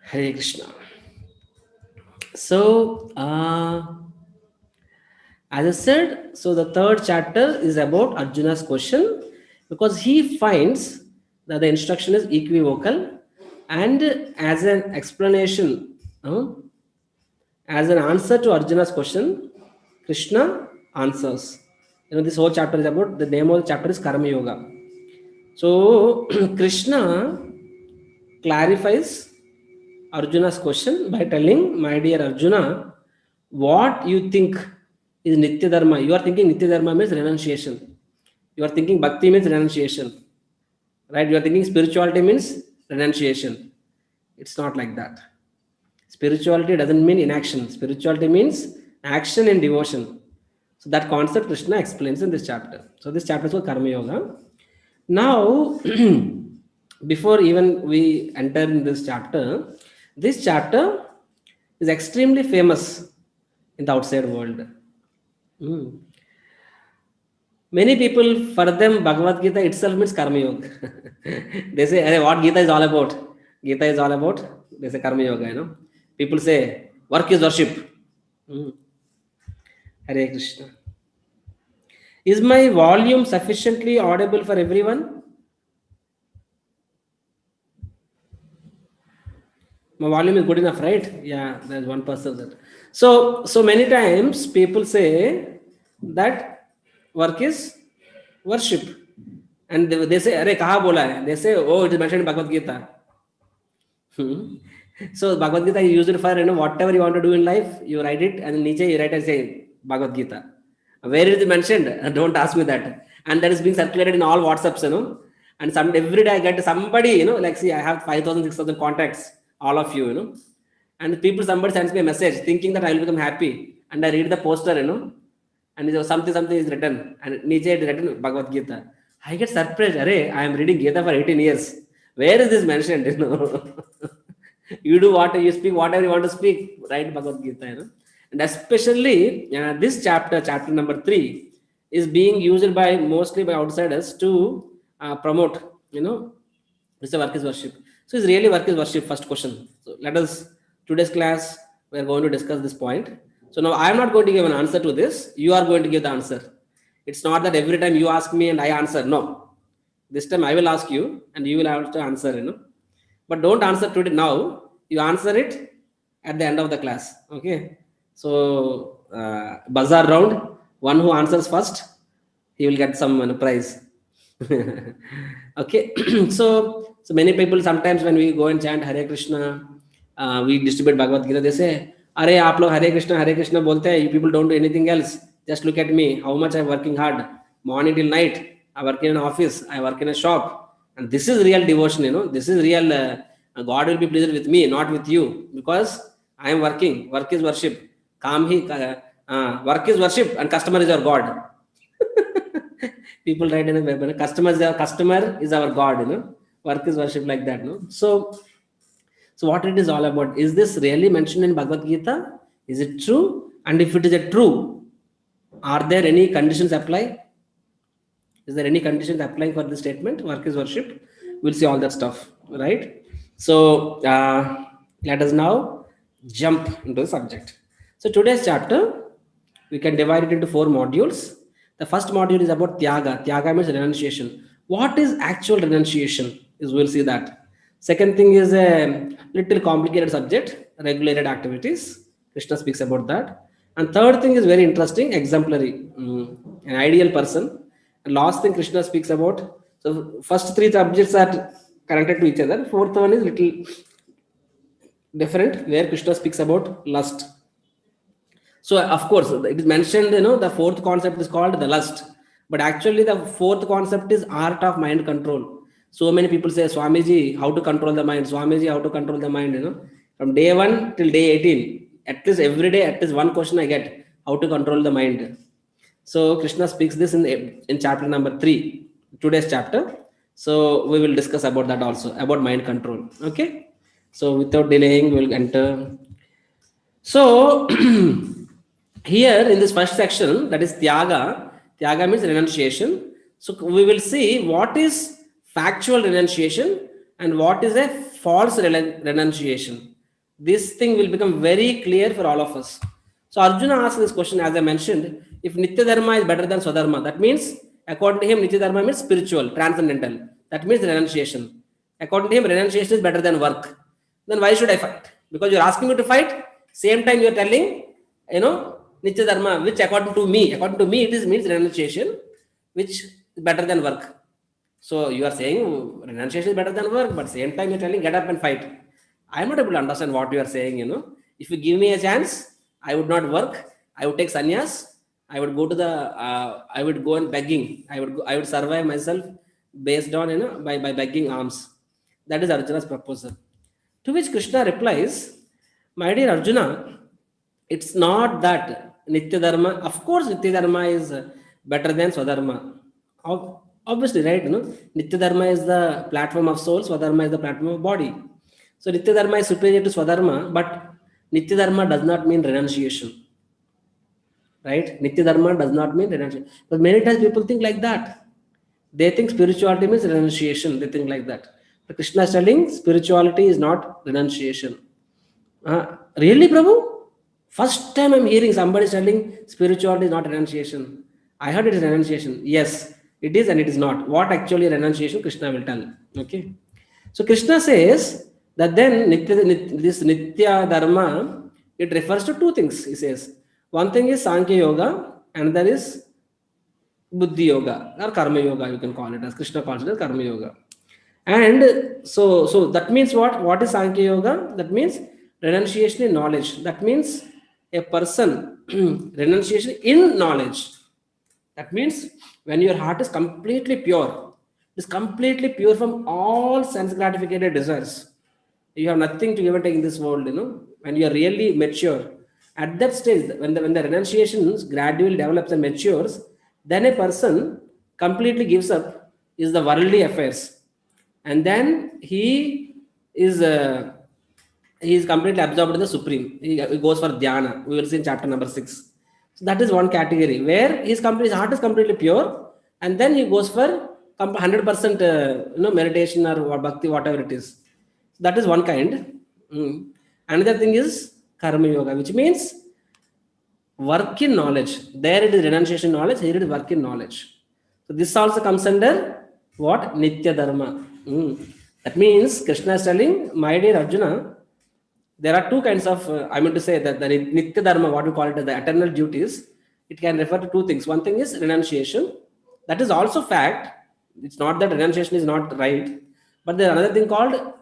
Hare Krishna. So, as I said, so the third chapter is about Arjuna's question because he finds that the instruction is equivocal, and as an explanation, as an answer to Arjuna's question, Krishna answers. This whole chapter is about, the name of the chapter is Karma Yoga. So, Krishna clarifies Arjuna's question by telling, my dear Arjuna, what you think is Nitya Dharma. You are thinking Nitya Dharma means renunciation. You are thinking Bhakti means renunciation. Right? You are thinking spirituality means renunciation. It's not like that. Spirituality doesn't mean inaction. Spirituality means action and devotion. So that concept Krishna explains in this chapter. So this chapter is called Karma Yoga. Now, before even we enter in this chapter is extremely famous in the outside world. Hmm. Many people, for them, Bhagavad Gita itself means Karma Yoga. They say, "Hey, what Gita is all about? Gita is all about," they say, Karma Yoga. People say, work is worship. Hmm. Hare Krishna. Is my volume sufficiently audible for everyone? My volume is good enough, right? Yeah, there's one person that. So many times people say that work is worship, and they say, "Arey kaha bola hai?" They say, "Oh, it is mentioned in Bhagavad Gita." Hmm. So Bhagavad Gita you use it for whatever you want to do in life, you write it, and niche you write and say Bhagavad Gita. Where is it mentioned? Don't ask me that. And that is being circulated in all WhatsApps. And every day I get somebody, like, see, I have 5,000, 6,000 contacts, all of you. And somebody sends me a message thinking that I will become happy. And I read the poster, and something is written. And niche is written Bhagavad Gita. I get surprised. Arey, I am reading Gita for 18 years. Where is this mentioned? You do what you speak, whatever you want to speak, write Bhagavad Gita. And especially this chapter number 3, is being used by mostly by outsiders to promote, this work is worship. So is really work is worship? First question. So let us, today's class we are going to discuss this point. So now I am not going to give an answer to this. You are going to give the answer. It's not that every time you ask me and I answer. No, this time I will ask you and you will have to answer. But don't answer today now. You answer it at the end of the class. Okay. So bazaar round. One who answers first, he will get some prize. Okay. So many people sometimes when we go and chant Hare Krishna, we distribute Bhagavad Gita. They say, "Arey, aap log Hare Krishna bolte hai. You people don't do anything else. Just look at me. How much I'm working hard, morning till night. I work in an office. I work in a shop, and this is real devotion. This is real. God will be pleased with me, not with you, because I am working. Work is worship. Work is worship, and customer is your God." People write in a web, customer is our God. Work is worship, like that. No. So what it is all about? Is this really mentioned in Bhagavad Gita? Is it true? And if it is a true, are there any conditions apply? Is there any conditions applying for this statement? Work is worship. We'll see all that stuff, right? So let us now jump into the subject. So today's chapter, we can divide it into 4 modules. The first module is about Tyaga. Tyaga means renunciation. What is actual renunciation? We'll see that. Second thing is a little complicated subject, regulated activities. Krishna speaks about that. And third thing is very interesting, exemplary, an ideal person. And last thing Krishna speaks about. So first 3 subjects are connected to each other. Fourth one is little different, where Krishna speaks about lust. So of course it is mentioned, the fourth concept is called the lust, but actually the fourth concept is art of mind control. So many people say, Swamiji, how to control the mind? Swamiji, how to control the mind? From day 1 till day 18, at least every day, at least one question I get, how to control the mind. So Krishna speaks this in chapter number 3, today's chapter. So we will discuss about that also, about mind control. Okay. So without delaying, we will enter. So here in this first section, that is Tyaga means renunciation. So we will see what is factual renunciation and what is a false renunciation. this thing will become very clear for all of us. So Arjuna asked this question, as I mentioned, if Nitya Dharma is better than Swadharma, that means, according to him, Nitya Dharma means spiritual, transcendental. That means renunciation. According to him, renunciation is better than work. Then why should I fight? Because you're asking me to fight, same time you're telling, Nitya Dharma, which according to me, it is means renunciation, which is better than work. So you are saying renunciation is better than work, but same time you're telling get up and fight. I am not able to understand what you are saying. If you give me a chance, I would not work. I would take sannyas. I would go to I would go and begging. I would survive myself based on by begging alms. That is Arjuna's proposal. To which Krishna replies, my dear Arjuna, it's not that Nitya Dharma, of course, Nitya Dharma is better than Swadharma. Obviously, right? Nitya Dharma is the platform of soul, Swadharma is the platform of body. So, Nitya Dharma is superior to Swadharma, but Nitya Dharma does not mean renunciation. Right? Nitya Dharma does not mean renunciation. But many times people think like that. They think spirituality means renunciation. They think like that. But Krishna is telling spirituality is not renunciation. Really, Prabhu? First time I'm hearing somebody telling spirituality is not renunciation. I heard it is renunciation. Yes, it is and it is not. What actually renunciation, Krishna will tell. Okay. So Krishna says that then this Nitya Dharma, it refers to two things. He says one thing is Sankhya Yoga, and there is Buddhi Yoga or Karma Yoga. You can call it as Krishna calls it as Karma Yoga. And so that means what? What is Sankhya Yoga? That means renunciation in knowledge. That means a person renunciation in knowledge. That means when your heart is completely pure, is completely pure from all sense gratificated desires. You have nothing to give and take in this world. When you are really mature, at that stage, when the renunciations gradually develops and matures, then a person completely gives up is the worldly affairs, and then he is completely absorbed in the supreme. He goes for dhyana. We will see in chapter number 6. So that is one category where his heart is completely pure, and then he goes for 100% meditation or bhakti, whatever it is. That is one kind. Another thing is karma yoga, which means work in knowledge. There it is renunciation knowledge, here it is work in knowledge. So this also comes under what? Nitya Dharma. That means Krishna is telling, my dear Arjuna, there are two kinds of, I mean to say that the Nitya Dharma, what we call it as the eternal duties, it can refer to two things. One thing is renunciation. That is also fact. It's not that renunciation is not right, but there is another thing called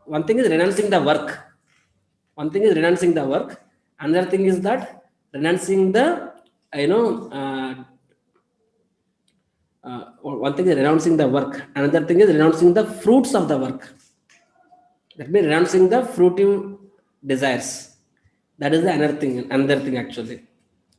one thing is renouncing the work. One thing is renouncing the work. Another thing is that renouncing the, one thing is renouncing the work. Another thing is renouncing the fruits of the work. That means renouncing the fruitive desires. That is the another thing actually,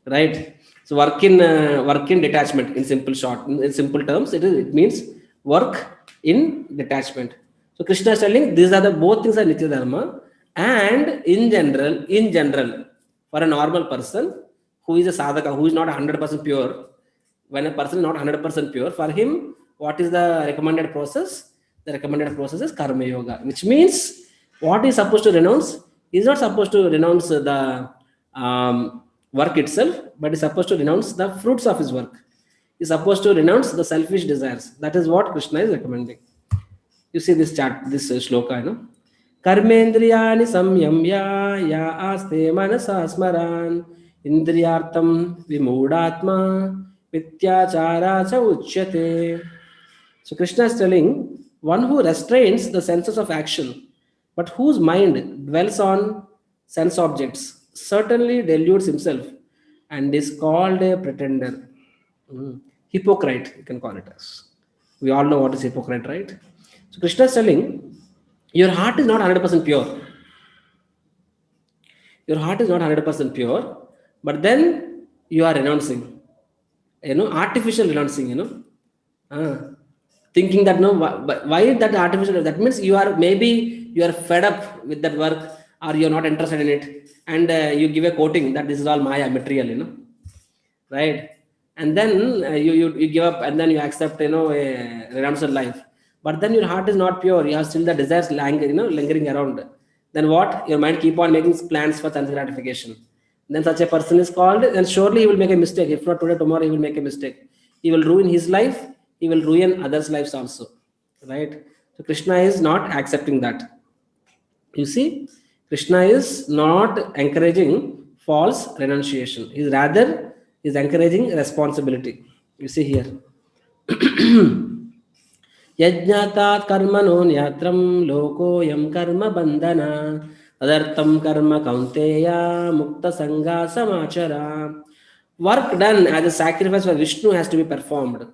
right? So work in detachment. In simple terms, it means work in detachment. So Krishna is telling these are the both things are Nitya Dharma, and in general, for a normal person who is a sadhaka, who is not 100% pure, when a person is not 100% pure, for him, what is the recommended process? The recommended process is karma yoga, which means what he is supposed to renounce. He is not supposed to renounce the work itself, but he is supposed to renounce the fruits of his work. He is supposed to renounce the selfish desires. That is what Krishna is recommending. You see this shloka, Karmendriyani samyamya ya aste manasa smaran indriyartam vimoodatma mityachara cha uchyate. So Krishna is telling, one who restrains the senses of action, but whose mind dwells on sense objects, certainly deludes himself and is called a pretender. Hypocrite, you can call it as. We all know what is hypocrite, right? So Krishna is telling, your heart is not 100% pure. Your heart is not 100% pure, but then you are renouncing. Artificial renouncing, thinking that why that artificial? That means you are fed up with that work, or you're not interested in it, and you give a quoting that this is all Maya material, right? And then you give up, and then you accept a renounced life. But then your heart is not pure. You have still the desires lingering around. then what? Your mind keep on making plans for sense gratification. Then such a person is called, and surely he will make a mistake. If not today, tomorrow he will make a mistake. He will ruin his life. He will ruin others' lives also, right? So Krishna is not accepting that. You see, Krishna is not encouraging false renunciation. He's rather is encouraging responsibility. You see here. यज्ञातात् कर्मणो न्यात्रं लोकोऽयं कर्म बन्धन तदर्थं कर्म कौन्तेय मुक्तसंगा समाचरा. Work done as a sacrifice for Vishnu has to be performed.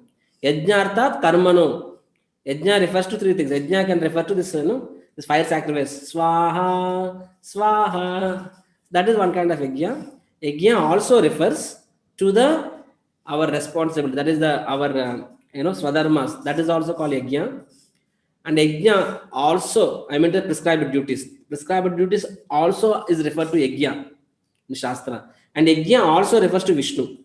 Yajnartat karmano. Yajna refers to three things. Yajna can refer to this, this fire sacrifice. Swaha, swaha. That is one kind of yajna. Yajna also refers to the our responsibility. That is the our swadharmas. That is also called yajna. And yajna also, I mean the prescribed duties. Prescribed duties also is referred to yajna in Shastra. And yajna also refers to Vishnu,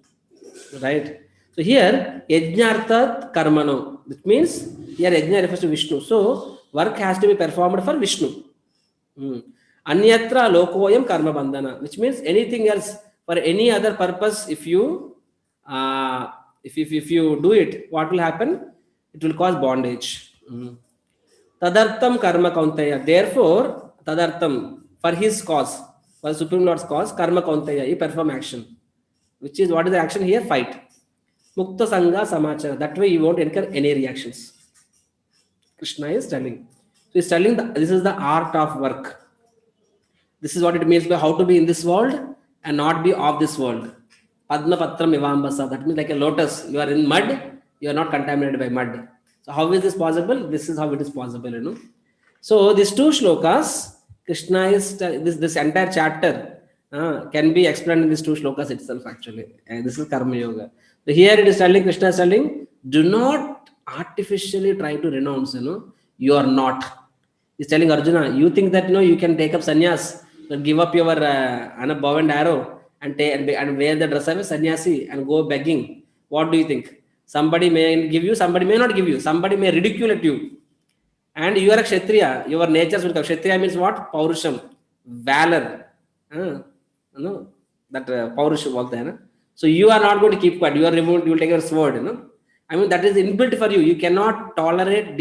right? So here yajnartat karmano, which means here yajna refers to Vishnu. So work has to be performed for Vishnu. Anyatra lokoyam karma bandhana, which means anything else for any other purpose. If you if you do it, what will happen? It will cause bondage. Tadartham karma kaunteya. Therefore, tadartham, for his cause, for Supreme Lord's cause, karma kaunteya, he perform action. Which is, what is the action here? Fight. Mukta sangha samachara. That way you won't incur any reactions. Krishna is telling. So he's telling this is the art of work. This is what it means by how to be in this world and not be of this world. Padma patram ivambasa. That means like a lotus. You are in mud, you are not contaminated by mud. So how is this possible? This is how it is possible, So these two shlokas, Krishna is this entire chapter can be explained in these two shlokas itself actually. And this is Karma Yoga. So here it is telling, Krishna is telling, do not artificially try to renounce, you are not. He's telling Arjuna, you think that you can take up sannyas, give up your bow and arrow and wear the dress of a sannyasi and go begging. What do you think? Somebody may give you, somebody may not give you, somebody may ridicule you. And you are a Kshatriya, your nature will come. Kshatriya means what? Paurusham, valor. That Paurusham. So you are not going to keep quiet. You are removed, you will take your sword. I mean, that is inbuilt for you. You cannot tolerate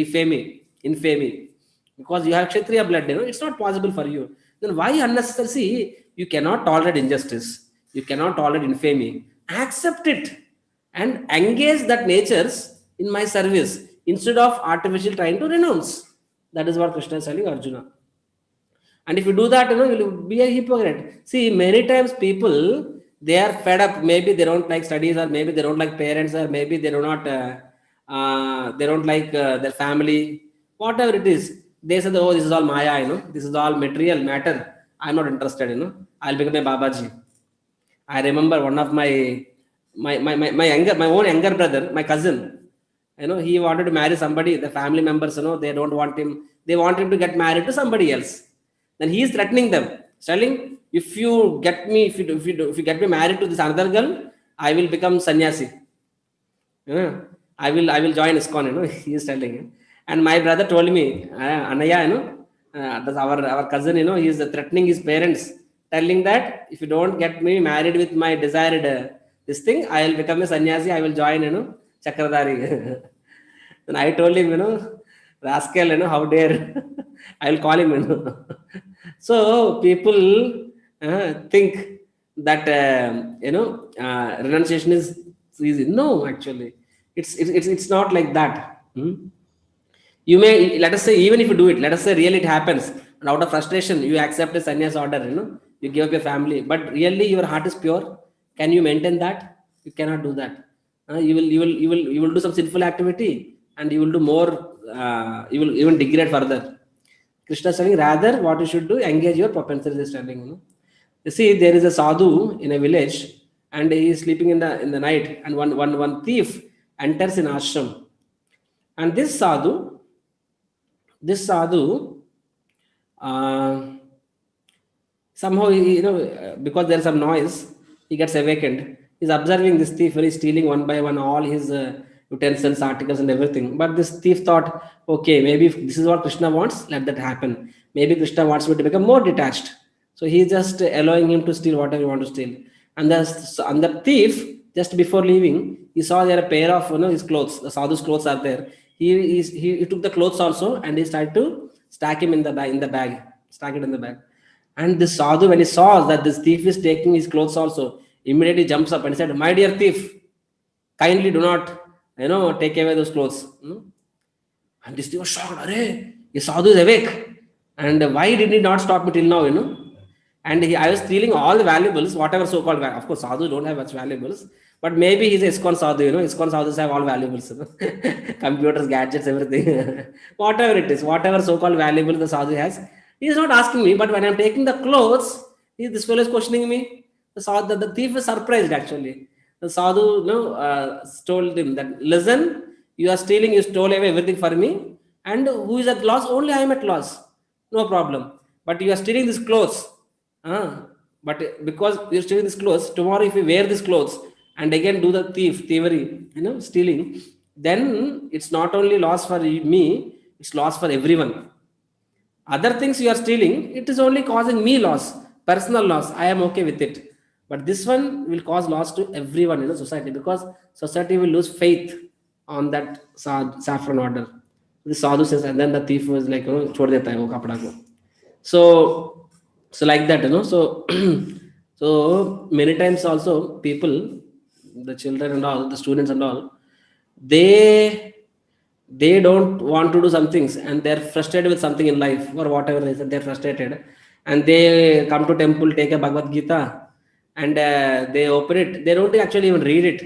infamy. Because you have Kshatriya blood, it's not possible for you. Then why unnecessary? See, you cannot tolerate injustice. You cannot tolerate infamy. Accept it and engage that natures in my service instead of artificial trying to renounce. That is what Krishna is telling Arjuna. And if you do that, you will be a hypocrite. See, many times people, they are fed up. Maybe they don't like studies, or maybe they don't like parents, or maybe they do not, they don't like their family. Whatever it is, they say, oh, this is all Maya, this is all material matter. I'm not interested, I'll become a Babaji. I remember one of my own younger brother, my cousin, he wanted to marry somebody. The family members, they don't want him. They want him to get married to somebody else. Then he is threatening them, telling, if you get me married to this other girl, I will become sannyasi. I will join ISKCON. He is telling him. And my brother told me, Anaya, that's our cousin, he is threatening his parents, telling that if you don't get me married with my desired this thing, I will become a sannyasi. I will join, Chakradhari. Then I told him, rascal, how dare. I will call him. So people think that renunciation is easy. No, actually, it's not like that. You may, let us say, even if you do it, let us say really it happens, and out of frustration you accept a sannyas order. You give up your family, but really your heart is pure. Can you maintain that? You cannot do that. You will do some sinful activity, and you will do more. You will even degrade further. Krishna is telling, rather what you should do, engage your propensity. Is telling, You see, there is a sadhu in a village, and he is sleeping in the night, and one thief enters in ashram, and this sadhu, somehow because there is some noise, he gets awakened. He's observing this thief, he's stealing one by one all his utensils, articles, and everything. But this thief thought, okay, maybe if this is what Krishna wants, let that happen. Maybe Krishna wants me to become more detached. So he's just allowing him to steal whatever he wants to steal. And the thief, just before leaving, he saw there a pair of his clothes. The sadhu's clothes are there. He took the clothes also and he started to stack him in the bag, stack it in the bag. And this sadhu, when he saw that this thief is taking his clothes also, immediately jumps up and said, "My dear thief, kindly do not, take away those clothes." And this thief was shocked. Arey, the sadhu is awake. And why did he not stop me till now, And I was stealing all the valuables, whatever so-called, of course, sadhus don't have much valuables, but maybe he's ISKCON sadhu, ISKCON sadhus have all valuables, computers, gadgets, everything, whatever it is, whatever so-called valuable the sadhu has. He is not asking me, but when I'm taking the clothes, this fellow is questioning me. The thief is surprised actually. The sadhu, told him that, listen, you are stealing, you stole away everything for me, and who is at loss? Only I am at loss. No problem. But you are stealing these clothes. But because you're stealing these clothes, tomorrow if you wear these clothes and again do the thievery, stealing, then it's not only loss for me, it's loss for everyone. Other things you are stealing, it is only causing me loss, personal loss. I am okay with it. But this one will cause loss to everyone in the society, because society will lose faith on that saffron order. The sadhu says, and then the thief was like, chhod deta hai wo kapda ko. So like that, so so many times also people, the children and all, the students and all, they don't want to do some things and they're frustrated with something in life or whatever reason they're frustrated, and they come to temple, take a Bhagavad Gita, and they open it. They don't actually even read it.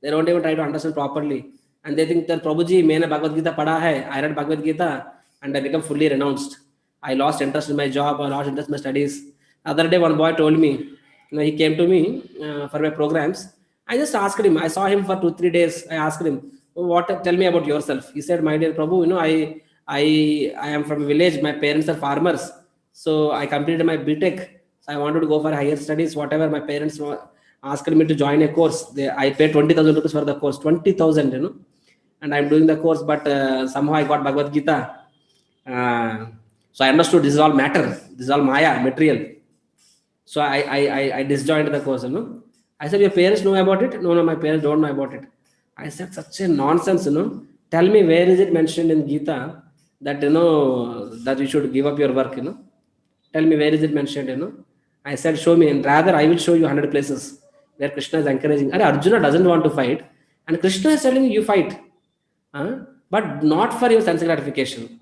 They don't even try to understand properly, and they think that Prabhuji, maine Bhagavad Gita padha hai, I read Bhagavad Gita and I become fully renounced. I lost interest in my job, I lost interest in my studies. Other day one boy told me, he came to me for my programs. I just asked him, I saw him for 2-3 days. I asked him, tell me about yourself. He said, my dear Prabhu, I am from a village, my parents are farmers, so I completed my BTech, so I wanted to go for higher studies, whatever. My parents asked me to join a course. I paid 20,000 rupees for the course, 20,000, and I'm doing the course, but somehow I got Bhagavad Gita. So I understood this is all matter, this is all Maya, material. So I disjoined the course. I said, your parents know about it? No, my parents don't know about it. I said, such a nonsense. Tell me, where is it mentioned in Gita that that you should give up your work? Tell me, where is it mentioned? I said, show me, and rather I will show you 100 places where Krishna is encouraging. Arjuna doesn't want to fight, and Krishna is telling you fight, but not for your sense gratification,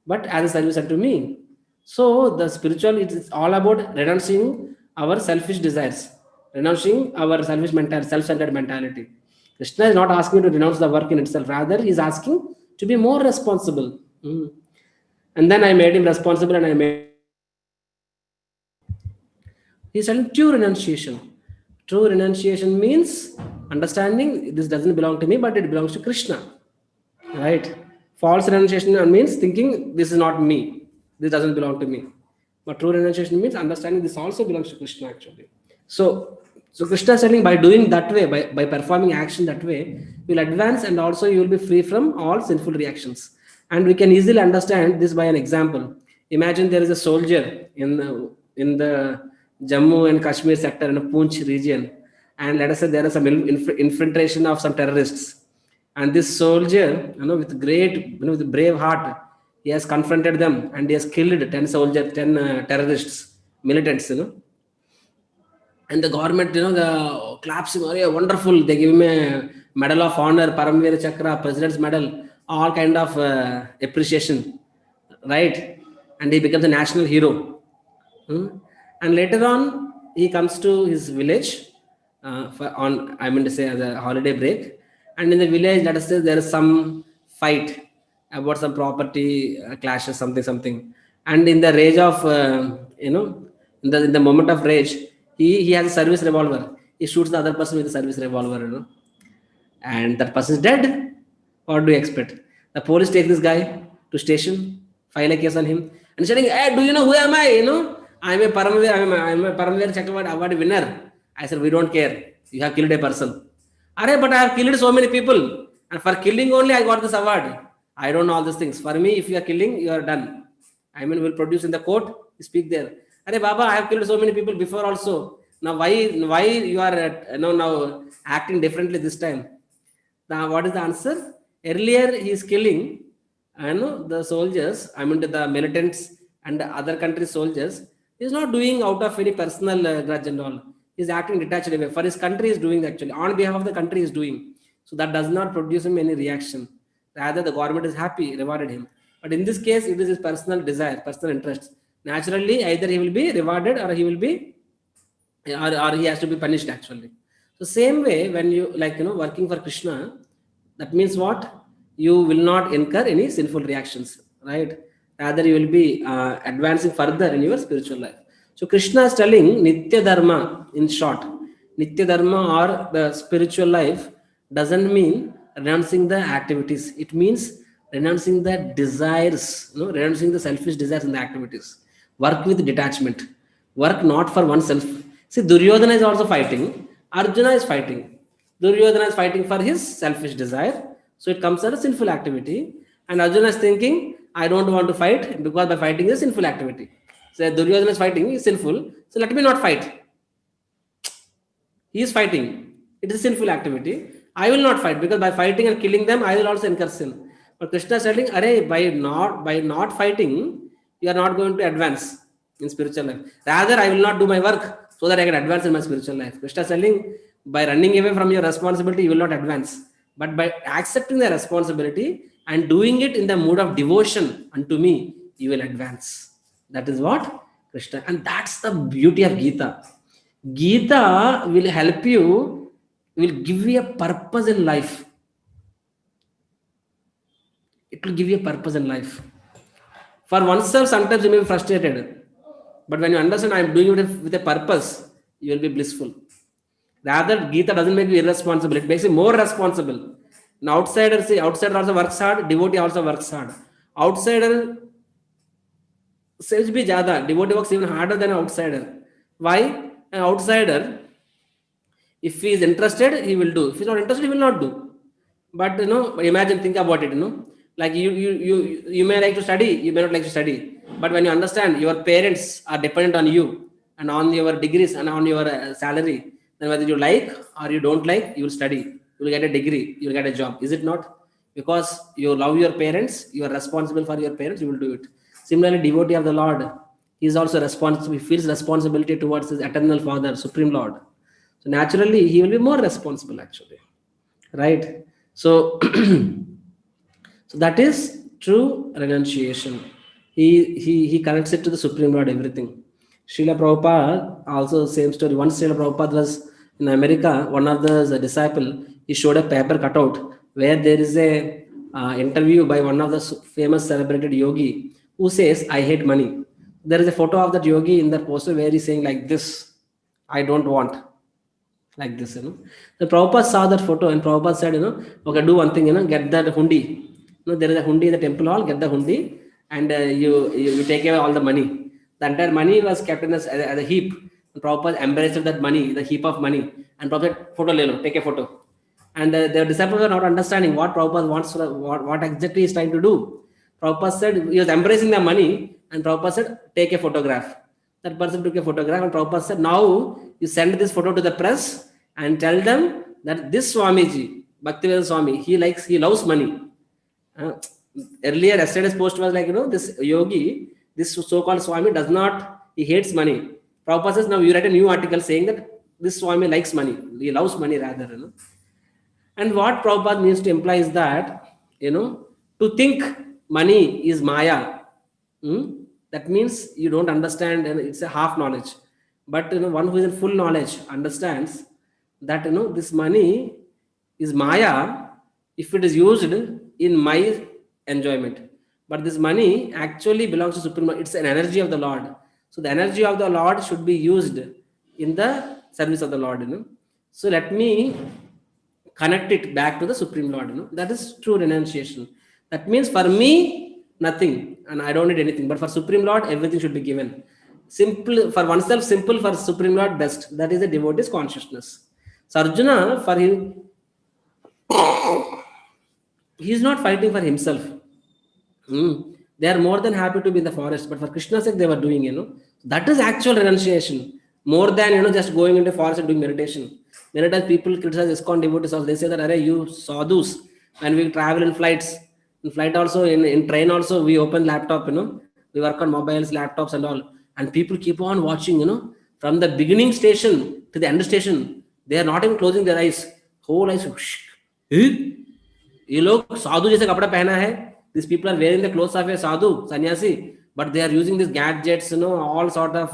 but as a service unto me. So the spiritual, it is all about renouncing our selfish desires, renouncing our selfish mentality, self-centered mentality. Krishna is not asking to renounce the work in itself, rather he is asking to be more responsible. And then I made him responsible, and I made, he's telling true renunciation. True renunciation means understanding this doesn't belong to me, but it belongs to Krishna. Right? False renunciation means thinking this is not me, this doesn't belong to me. But true renunciation means understanding this also belongs to Krishna actually. So Krishna is telling, by doing that way, by performing action that way, you'll advance, and also you will be free from all sinful reactions. And we can easily understand this by an example. Imagine there is a soldier in the Jammu and Kashmir sector, in a Poonch region, and let us say there is some infiltration of some terrorists. And this soldier, with great, with brave heart, he has confronted them and he has killed 10 soldiers, 10 terrorists, militants, and the government, the claps him, oh, wonderful. They give him a medal of honor, Paramvir Chakra, President's Medal, all kind of appreciation, right? And he becomes a national hero. And later on, he comes to his village I mean to say, as a holiday break. And in the village, let us say there is some fight about some property clashes, something. And in the rage of, in the moment of rage, he has a service revolver. He shoots the other person with a service revolver, and that person is dead. What do you expect? The police take this guy to station, file a case on him, and saying, "Hey, do you know who am I? I'm a Paramvir Chakravarti award winner." I said, "We don't care. You have killed a person." But I have killed so many people, and for killing only I got this award. I don't know all these things. For me, if you are killing, you are done. I mean, will produce in the court, speak there. Arey Baba, I have killed so many people before also. Now why you are now acting differently this time? Now what is the answer? Earlier he is killing, the soldiers. I mean the militants and the other country soldiers. He is not doing out of any personal grudge and all. He is acting detached away. For his country, he is doing actually on behalf of the country. He is doing. So that does not produce him any reaction. Rather, the government is happy, rewarded him. But in this case, it is his personal desire, personal interest. Naturally, either he will be rewarded or he will be, or he has to be punished actually. So same way, when you working for Krishna, that means what? You will not incur any sinful reactions, right? Rather, you will be advancing further in your spiritual life. So Krishna is telling Nitya Dharma in short. Nitya Dharma or the spiritual life doesn't mean renouncing the activities. It means renouncing the desires, renouncing the selfish desires in the activities. Work with detachment. Work not for oneself. See, Duryodhana is also fighting. Arjuna is fighting. Duryodhana is fighting for his selfish desire. So it comes as a sinful activity. And Arjuna is thinking, I don't want to fight because by fighting is a sinful activity. So Duryodhana is fighting, is sinful. So let me not fight. He is fighting. It is a sinful activity. I will not fight because by fighting and killing them, I will also incur sin. But Krishna is telling, Array, by not fighting, you are not going to advance in spiritual life. Rather, I will not do my work so that I can advance in my spiritual life. Krishna is telling, by running away from your responsibility, you will not advance. But by accepting the responsibility and doing it in the mood of devotion unto me, you will advance. That is what Krishna, and that's the beauty of Gita. Gita will help you, will give you a purpose in life. It will give you a purpose in life. For oneself, sometimes you may be frustrated, but when you understand I am doing it with a purpose, you will be blissful. Rather, Gita doesn't make you irresponsible, it makes you more responsible. An outsider also works hard, devotee also works hard. Outsider saves bhi jada, devotee works even harder than an outsider. Why? An outsider, if he is interested, he will do. If he is not interested, he will not do. But imagine, think about it. Like you may like to study, you may not like to study. But when you understand your parents are dependent on you and on your degrees and on your salary, then whether you like or you don't like, you will study. You will get a degree. You will get a job. Is it not? Because you love your parents, you are responsible for your parents. You will do it. Similarly, devotee of the Lord, he is also responsible. He feels responsibility towards his eternal Father, Supreme Lord. So naturally, he will be more responsible actually, right? So, so that is true renunciation. He connects it to the Supreme Lord, everything. Srila Prabhupada, also same story. Once Srila Prabhupada was in America, one of the disciple, he showed a paper cutout where there is a interview by one of the famous celebrated yogi who says, I hate money. There is a photo of that yogi in that poster where he's saying like this, I don't want, like this. The Prabhupada saw that photo and Prabhupada said, okay, do one thing, get that hundi. There is a hundi in the temple hall, get the hundi, and you take away all the money. The entire money was kept in as a heap. And Prabhupada embraced that money, the heap of money, and Prabhupada said, photo lelo, take a photo. And the disciples were not understanding what Prabhupada wants, what exactly he is trying to do. Prabhupada said, he was embracing the money, and Prabhupada said, take a photograph. That person took a photograph, and Prabhupada said, now you send this photo to the press and tell them that this Swamiji, Bhaktivedanta Swami, he loves money. Earlier, yesterday's post was like, this yogi, this so-called Swami he hates money. Prabhupada says, now you write a new article saying that this Swami likes money. He loves money rather, And what Prabhupada means to imply is that, to think money is Maya, that means you don't understand, and it's a half knowledge. But one who is in full knowledge understands that this money is Maya if it is used in my enjoyment. But this money actually belongs to Supreme Lord. It's an energy of the Lord. So the energy of the Lord should be used in the service of the Lord. So let me connect it back to the Supreme Lord. That is true renunciation. That means for me, nothing, and I don't need anything. But for Supreme Lord, everything should be given. Simple for oneself, simple for Supreme Lord, best. That is a devotee's consciousness. So Arjuna, for him, he is not fighting for himself. There They are more than happy to be in the forest, but for Krishna's sake, they were doing, that is actual renunciation. More than, just going into forest and doing meditation. Many times people criticize ISKCON devotees also. They say that, "Arey, you sadhus, when we travel in flights, in flight also, in train also, we open laptop, we work on mobiles, laptops and all. And people keep on watching, from the beginning station to the end station. They are not even closing their eyes. Whole eyes, ये लोग साधु जैसे कपड़ा पहना है. These people are wearing the clothes of a sadhu, sannyasi, but they are using these gadgets, all sort of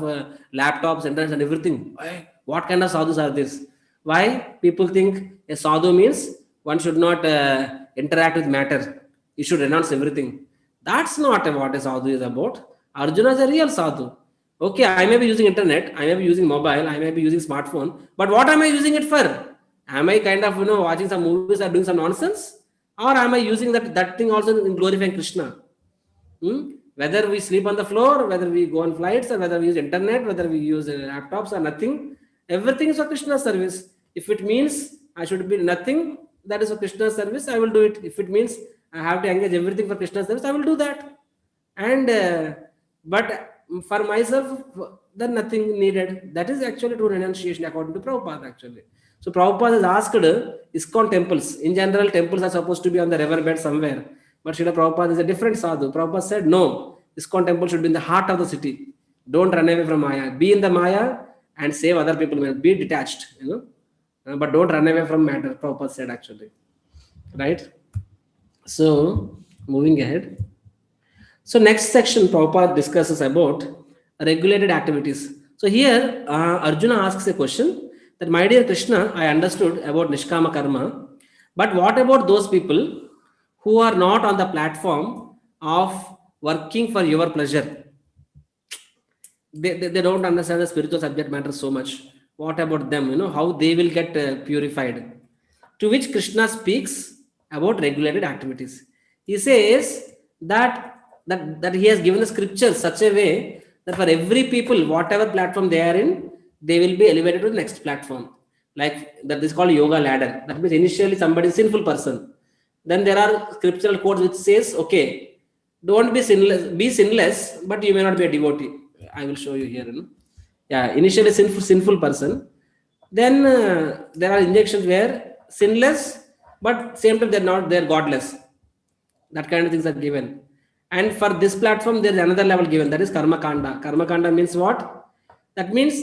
laptops, internet and everything. What kind of sadhus are this? Why? People think a sadhu means one should not interact with matter. You should renounce everything. That's not what a sadhu is about. Arjuna is a real sadhu. Okay, I may be using internet, I may be using mobile, I may be using smartphone, but what am I using it for? Am I kind of, watching some movies or doing some nonsense? Or am I using that thing also in glorifying Krishna? Whether we sleep on the floor, whether we go on flights, or whether we use internet, whether we use laptops or nothing, everything is for Krishna's service. If it means I should be nothing, that is for Krishna's service, I will do it. If it means I have to engage everything for Krishna's service, I will do that. And but for myself, then nothing needed. That is actually true renunciation according to Prabhupada actually. So Prabhupada has asked ISKCON temples. In general, temples are supposed to be on the riverbed somewhere. But Srila Prabhupada is a different sadhu. Prabhupada said, no, ISKCON temple should be in the heart of the city. Don't run away from Maya. Be in the Maya and save other people. Be detached, but don't run away from matter, Prabhupada said actually. Right? So, moving ahead. So, next section, Prabhupada discusses about regulated activities. So, here Arjuna asks a question that, my dear Krishna, I understood about Nishkama Karma, but what about those people who are not on the platform of working for your pleasure? They don't understand the spiritual subject matter so much. What about them? How they will get purified? To which Krishna speaks about regulated activities. He says that he has given the scriptures such a way that for every people, whatever platform they are in, they will be elevated to the next platform. Like that is called yoga ladder. That means initially somebody is sinful person. Then there are scriptural quotes which says, okay, don't be sinless, but you may not be a devotee. I will show you here. Yeah, initially sinful person. Then there are injections where sinless, but same time they're godless. That kind of things are given. And for this platform, there is another level given, that is karma kanda. Karma kanda means what? That means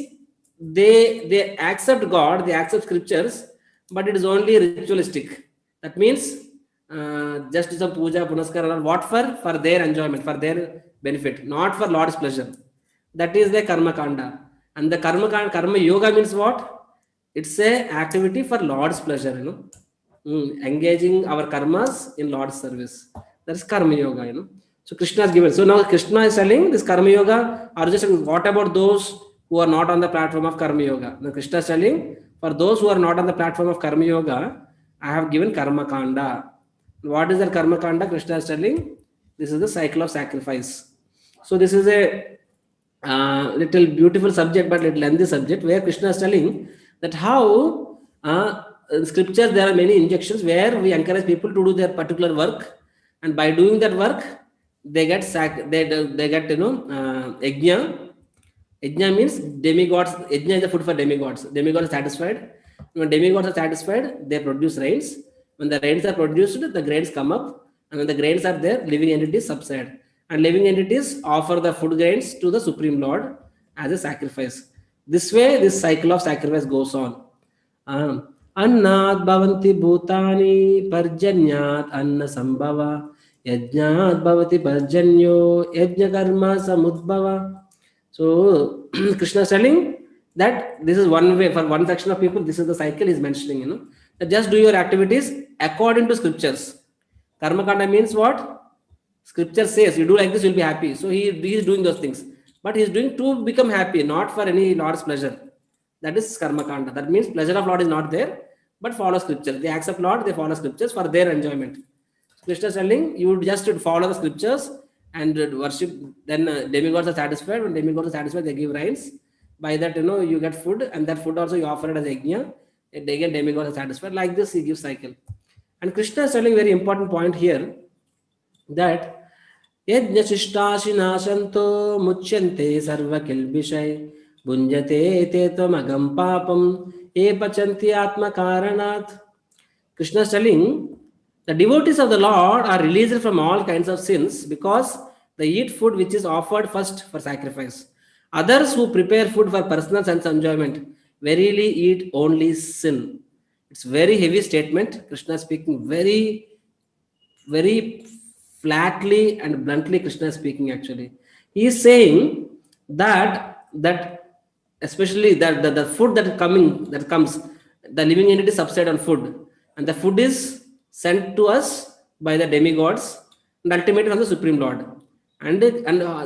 they accept God, they accept scriptures, but it is only ritualistic. That means just some puja, punaskara, what for their enjoyment, for their benefit, not for Lord's pleasure. That is the karma kanda. And the karma yoga means what? It's a activity for Lord's pleasure, engaging our karmas in Lord's service. That is karma yoga, So Krishna is given. So now Krishna is telling this karma yoga. Arjuna saying, what about those who are not on the platform of karma yoga? Now Krishna is telling, for those who are not on the platform of karma yoga, I have given karma kanda. What is that karma kanda? Krishna is telling, this is the cycle of sacrifice. So this is a little beautiful subject, but little lengthy subject, where Krishna is telling that how in scriptures there are many injunctions where we encourage people to do their particular work, and by doing that work, they get yajna. Yajna means demigods. Yajna is the food for demigods. Demigods are satisfied. When demigods are satisfied, they produce rains. When the rains are produced, the grains come up, and when the grains are there, living entities subside, and living entities offer the food grains to the Supreme Lord as a sacrifice. This way, this cycle of sacrifice goes on. Annat bhavanti bhutani parjanyat anna sambhava yajnat bhavati parjanyo yajna karma samudbhava. So Krishna is telling that this is one way for one section of people. This is the cycle he's mentioning. That just do your activities according to scriptures. Karma kanda means what? Scripture says you do like this, you'll be happy. So he is doing those things, but he is doing to become happy, not for any Lord's pleasure. That is karma kanda. That means pleasure of Lord is not there, but follow scriptures. They accept Lord, they follow scriptures for their enjoyment. Krishna is telling you just follow the scriptures and worship. Then demigods are satisfied. When demigods are satisfied, they give rains. By that, you get food, and that food also you offer it as yajna. And again, demigods are satisfied. Like this, he gives cycle. And Krishna is telling very important point here, that यज्ञशिष्टाशिनाशन्तो मुच्यन्ते सर्वकिल्बिषै भुञ्जते ते त्वमगं पापं ये पचन्ति आत्मकारणात्. Krishna is telling the devotees of the Lord are released from all kinds of sins because they eat food which is offered first for sacrifice. Others who prepare food for personal sense enjoyment verily eat only sin. It's very heavy statement. Krishna is speaking very flatly and bluntly. Krishna is speaking actually. He is saying that especially that the food that comes, the living entity subside on food, and the food is sent to us by the demigods and ultimately from the Supreme Lord.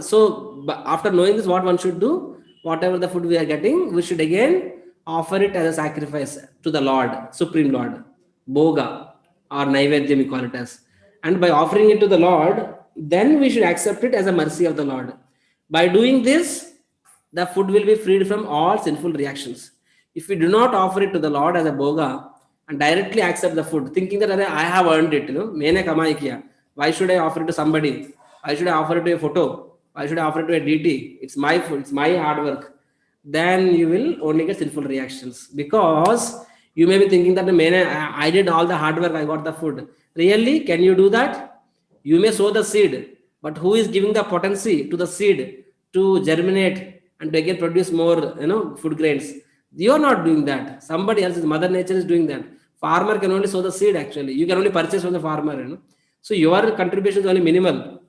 So after knowing this, what one should do, whatever the food we are getting, we should again offer it as a sacrifice to the Lord, Supreme Lord, Boga or Naivedya we call it as. And by offering it to the Lord, then we should accept it as a mercy of the Lord. By doing this, the food will be freed from all sinful reactions. If we do not offer it to the Lord as a Boga and directly accept the food, thinking that I have earned it, maine kamai kiya. Why should I offer it to somebody? Why should I offer it to a photo? Why should I offer it to a deity? It's my food, it's my hard work. Then you will only get sinful reactions, because you may be thinking that I did all the hard work, I got the food. Really, can you do that? You may sow the seed, but who is giving the potency to the seed to germinate and to again produce more food grains? You are not doing that. Somebody else, Mother Nature is doing that. Farmer can only sow the seed actually. You can only purchase from the farmer. So your contribution is only minimal,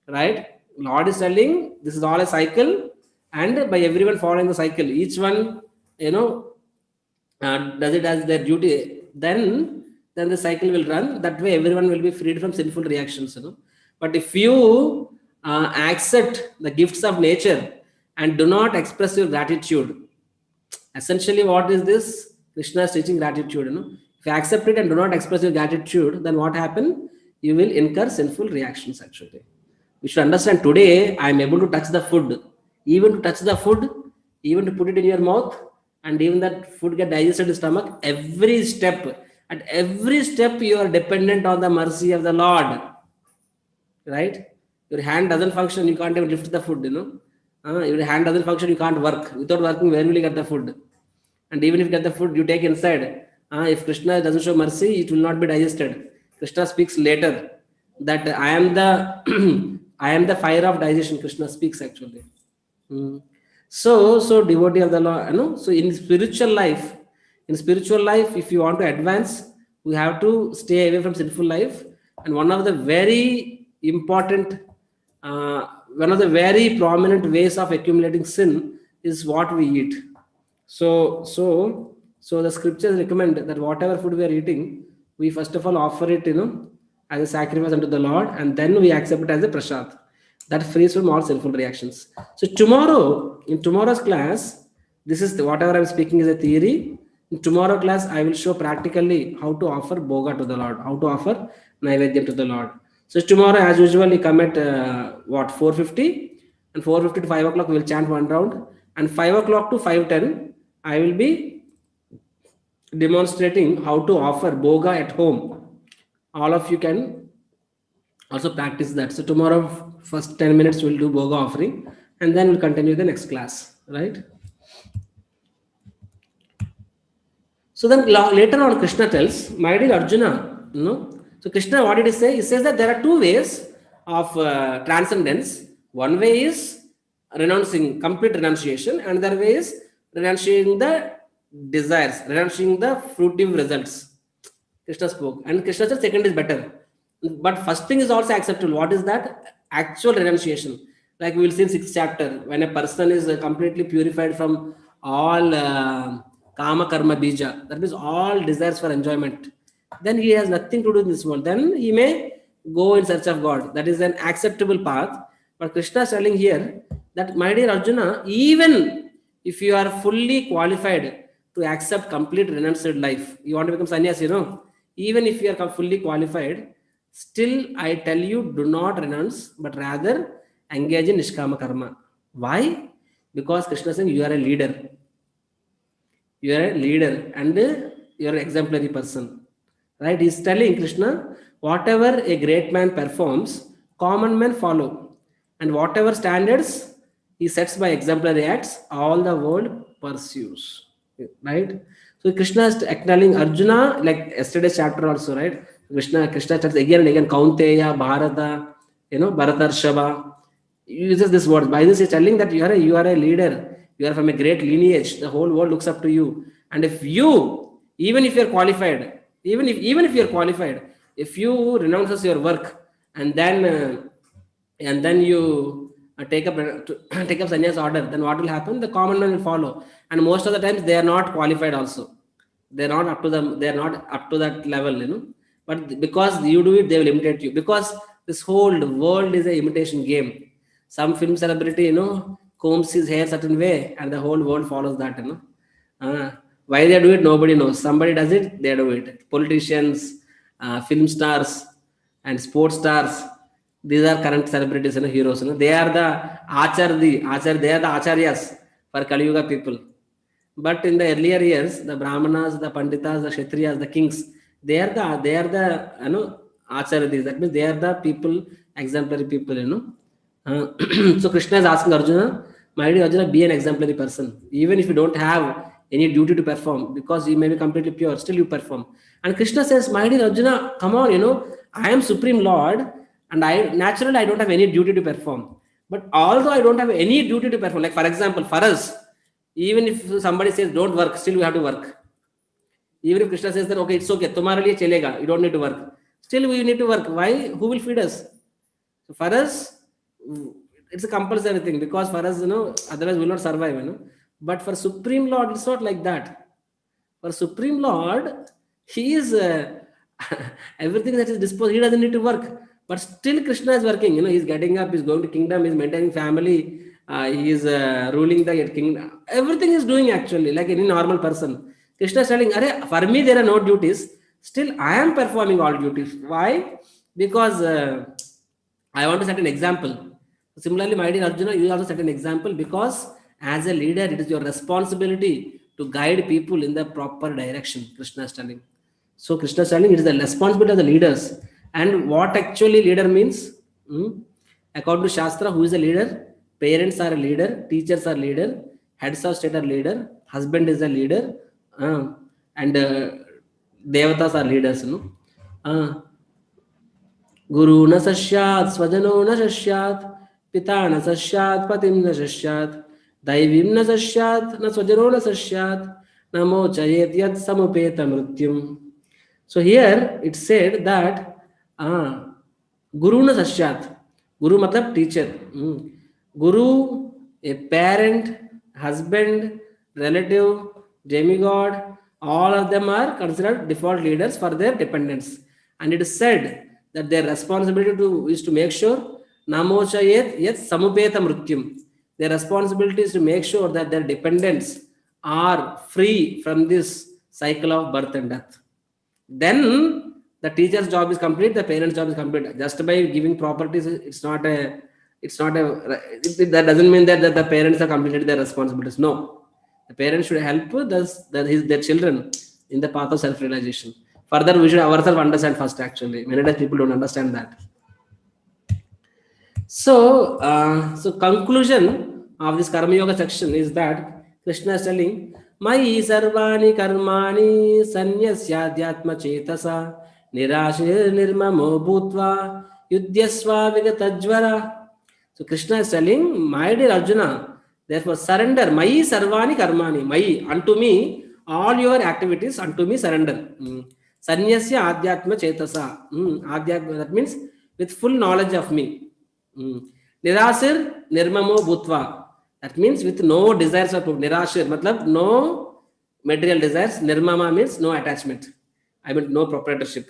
right? Lord is telling this is all a cycle, and by everyone following the cycle, each one does it as their duty, then the cycle will run. That way everyone will be freed from sinful reactions. But if you accept the gifts of nature and do not express your gratitude, essentially what is this? Krishna is teaching gratitude. If you accept it and do not express your gratitude, then what happen? You will incur sinful reactions actually. We should understand, today I am able to touch the food. Even to touch the food, even to put it in your mouth, and even that food get digested in the stomach, at every step you are dependent on the mercy of the Lord. Right? Your hand doesn't function, you can't even lift the food. Your hand doesn't function, you can't work. Without working, where will you get the food? And even if you get the food, you take inside. If Krishna doesn't show mercy, it will not be digested. Krishna speaks later that I am the I am the fire of digestion. Krishna speaks actually. So devotee of the Lord. So in spiritual life, if you want to advance, we have to stay away from sinful life. And one of the very important, one of the very prominent ways of accumulating sin is what we eat. So the scriptures recommend that whatever food we are eating, we first of all offer it, as a sacrifice unto the Lord, and then we accept it as a prasad. That frees from all sinful reactions. So in tomorrow's class, this is whatever I'm speaking is a theory. In tomorrow class, I will show practically how to offer boga to the Lord, how to offer naivedyam to the Lord. So tomorrow, as usual, we come at 4:50, and 4:50 to 5 o'clock we will chant one round, and 5 o'clock to 5:10 I will be demonstrating how to offer boga at home. All of you can also practice that. So tomorrow, first 10 minutes we'll do boga offering, and then we'll continue the next class, right? So then later on, Krishna tells, my dear Arjuna, so Krishna, what did he say? He says that there are two ways of transcendence. One way is renouncing, complete renunciation, and another way is renunciating the desires, renunciating the fruitive results. Krishna spoke, and Krishna said second is better. But first thing is also acceptable. What is that? Actual renunciation. Like we will see in 6th chapter, when a person is completely purified from all kama karma bija, that means all desires for enjoyment, then he has nothing to do in this world. Then he may go in search of God. That is an acceptable path. But Krishna is telling here that, my dear Arjuna, even if you are fully qualified to accept complete renunciated life, you want to become sannyasi, even if you are fully qualified, still I tell you, do not renounce, but rather engage in nishkama karma. Why? Because Krishna is saying you are a leader. You are a leader and you are an exemplary person. Right? He is telling Krishna, whatever a great man performs, common men follow. and whatever standards he sets by exemplary acts, all the world pursues. Right? So Krishna is telling Arjuna, like yesterday's chapter also, right? Krishna tells again and again, Kaunteya, Bharata, Bharatarshava. He uses this word. By this, he's telling that you are a leader. You are from a great lineage. The whole world looks up to you. And if you, even if you're qualified, even if you're qualified, if you renounces your work and then you take up take up sannyas order, then what will happen? The common man will follow, and most of the times they are not qualified also. They are not up to that level, but because you do it, they will imitate you, because this whole world is a imitation game. Some film celebrity, combs his hair certain way, and the whole world follows that, why they do it, nobody knows. Somebody does it, they do it. Politicians, film stars, and sports stars, these are current celebrities and heroes. They are the they are the acharyas for Kali Yuga people. But in the earlier years, the Brahmanas, the Panditas, the Kshatriyas, the kings, they are the acharyas. That means they are the people, exemplary people. So Krishna is asking Arjuna, my dear Arjuna, be an exemplary person. Even if you don't have any duty to perform, because you may be completely pure, still you perform. And Krishna says, my dear Arjuna, come on, I am Supreme Lord, and I don't have any duty to perform. But although I don't have any duty to perform, like for example, for us, even if somebody says don't work, still we have to work. Even if Krishna says that okay, it's okay, tomorrow liye chalega, you don't need to work, still we need to work. Why? Who will feed us? So for us, it's a compulsory thing, because for us, otherwise we'll not survive. But for Supreme Lord, it's not like that. For Supreme Lord, he is everything that is disposed. He doesn't need to work, but still Krishna is working. He's getting up, he's going to kingdom, he's maintaining family, he is ruling the kingdom. Everything is doing actually like any normal person. Krishna is telling, for me there are no duties. Still, I am performing all duties. Why? Because I want to set an example. Similarly, my dear Arjuna, you also set an example, because as a leader, it is your responsibility to guide people in the proper direction. Krishna is telling. So Krishna is telling it is the responsibility of the leaders. And what actually leader means? According to Shastra, who is a leader? Parents are a leader, teachers are leader, heads of state are leader, husband is a leader, and devatas are leaders. Guru na sasyat, svajano na sasyat, pita na sasyat, patim na sasyat, daivim na sasyat, na svajano na sasyat, namo chayet yad samupeta mrityum. So here it said that Guru na sasyat. Guru matlab teacher. Guru, a parent, husband, relative, demigod, all of them are considered default leaders for their dependents. And it is said that their responsibility is to make sure namocha yet samupeta mrityum. Their responsibility is to make sure that their dependents are free from this cycle of birth and death. Then the teacher's job is complete, the parent's job is complete. Just by giving properties, that doesn't mean that the parents have completed their responsibilities. No, the parents should help their children in the path of self-realization. Further, we should ourselves understand first. Actually, many times people don't understand that. So, conclusion of this Karma Yoga section is that Krishna is telling, Mayi sarvani karmani sanyasyadhyatma chetasa nirashir nirmamo bhutva yudhyasva vigatajvara. So Krishna is telling, my dear Arjuna, therefore surrender. Mayi sarvani karmani. Mayi, unto me, all your activities, unto me surrender. Sanyasya adhyatma chetasa. Adhyatma, that means with full knowledge of me. Nirasir nirmamo bhutva. That means with no desires of nirashir, matlab no material desires. Nirmama means no attachment. I mean no proprietorship.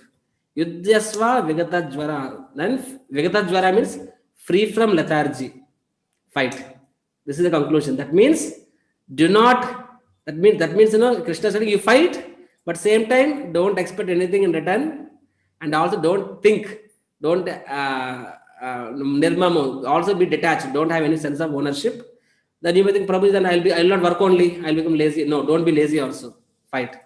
Yudhyasva vigatajvara. Then vigatajvara means free from lethargy. Fight. This is the conclusion. That means do not. That means Krishna is saying you fight, but same time don't expect anything in return, and also don't think. Don't nirmamo. Also be detached. Don't have any sense of ownership. Then you may think, Prabhu, then I'll not work only. I'll become lazy. No, don't be lazy also. Fight.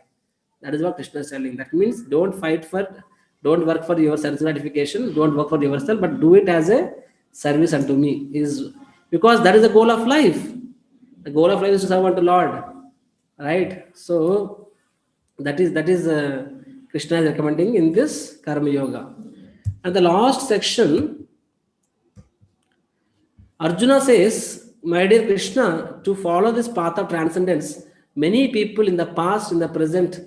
That is what Krishna is telling. That means don't work for your self gratification. Don't work for yourself, but do it as a service unto me is because that is the goal of life. The goal of life is to serve unto Lord, right? So that is Krishna is recommending in this Karma Yoga. And the last section, Arjuna says, my dear Krishna, to follow this path of transcendence, many people in the past, in the present,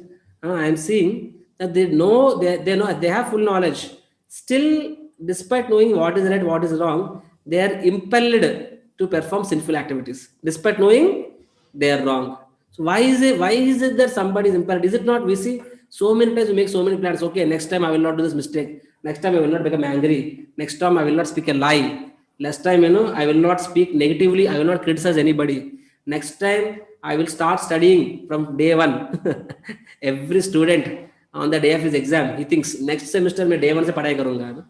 I am seeing that they know, they have full knowledge. Still, despite knowing what is right, what is wrong, they are impelled to perform sinful activities. Despite knowing they are wrong. So why is it that somebody is impelled? Is it not we see so many times we make so many plans? Okay, next time I will not do this mistake. Next time I will not become angry. Next time I will not speak a lie. Last time, I will not speak negatively. I will not criticize anybody. Next time, I will start studying from day one. Every student on the day of his exam, he thinks next semester मैं day one से पढ़ाई करूँगा.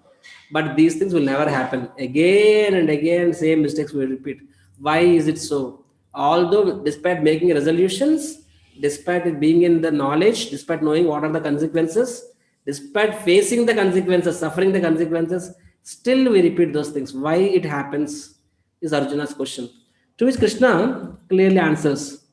But these things will never happen. Again and again, same mistakes will repeat. Why is it so? Although, despite making resolutions, despite it being in the knowledge, despite knowing what are the consequences, despite facing the consequences, suffering the consequences, still we repeat those things. Why it happens is Arjuna's question. To which Krishna clearly answers.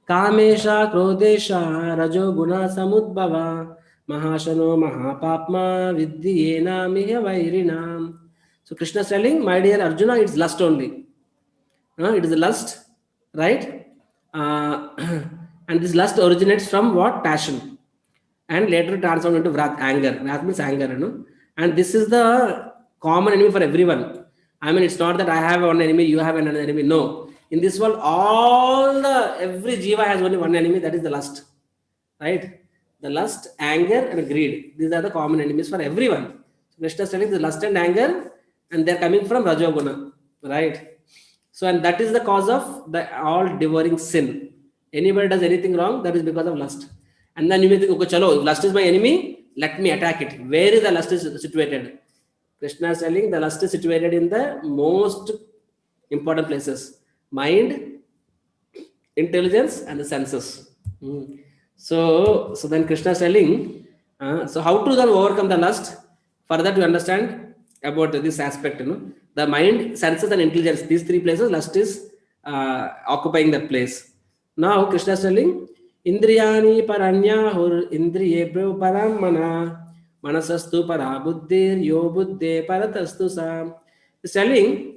Kamesha Krodesha Rajo Guna Samudbhava Mahashano Mahapapma Vidyena Miha Vairinam. So Krishna is telling, my dear Arjuna, it's lust only. It is a lust, right? Uh, and this lust originates from what? Passion. And later transformed into wrath, anger. Wrath means anger, and this is the common enemy for everyone. I mean, it's not that I have one enemy, you have another enemy. No, in this world, every jiva has only one enemy, that is the lust, right? The lust, anger, and greed. These are the common enemies for everyone. So Krishna is telling the lust and anger, and they're coming from Rajoguna, right? So, and that is the cause of the all devouring sin. Anybody does anything wrong, that is because of lust. And then you may think, okay, chalo, lust is my enemy, let me attack it. Where is the lust is situated? Krishna is telling the lust is situated in the most important places: mind, intelligence, and the senses. So then Krishna is telling, so how to then overcome the lust? For that you understand about this aspect, the mind, senses, and intelligence. These three places, lust is occupying that place. Now Krishna is telling, Indriyani paranyahur indriyebhyo paramana manasastu para buddhir yo buddhe paratastu sam. He's telling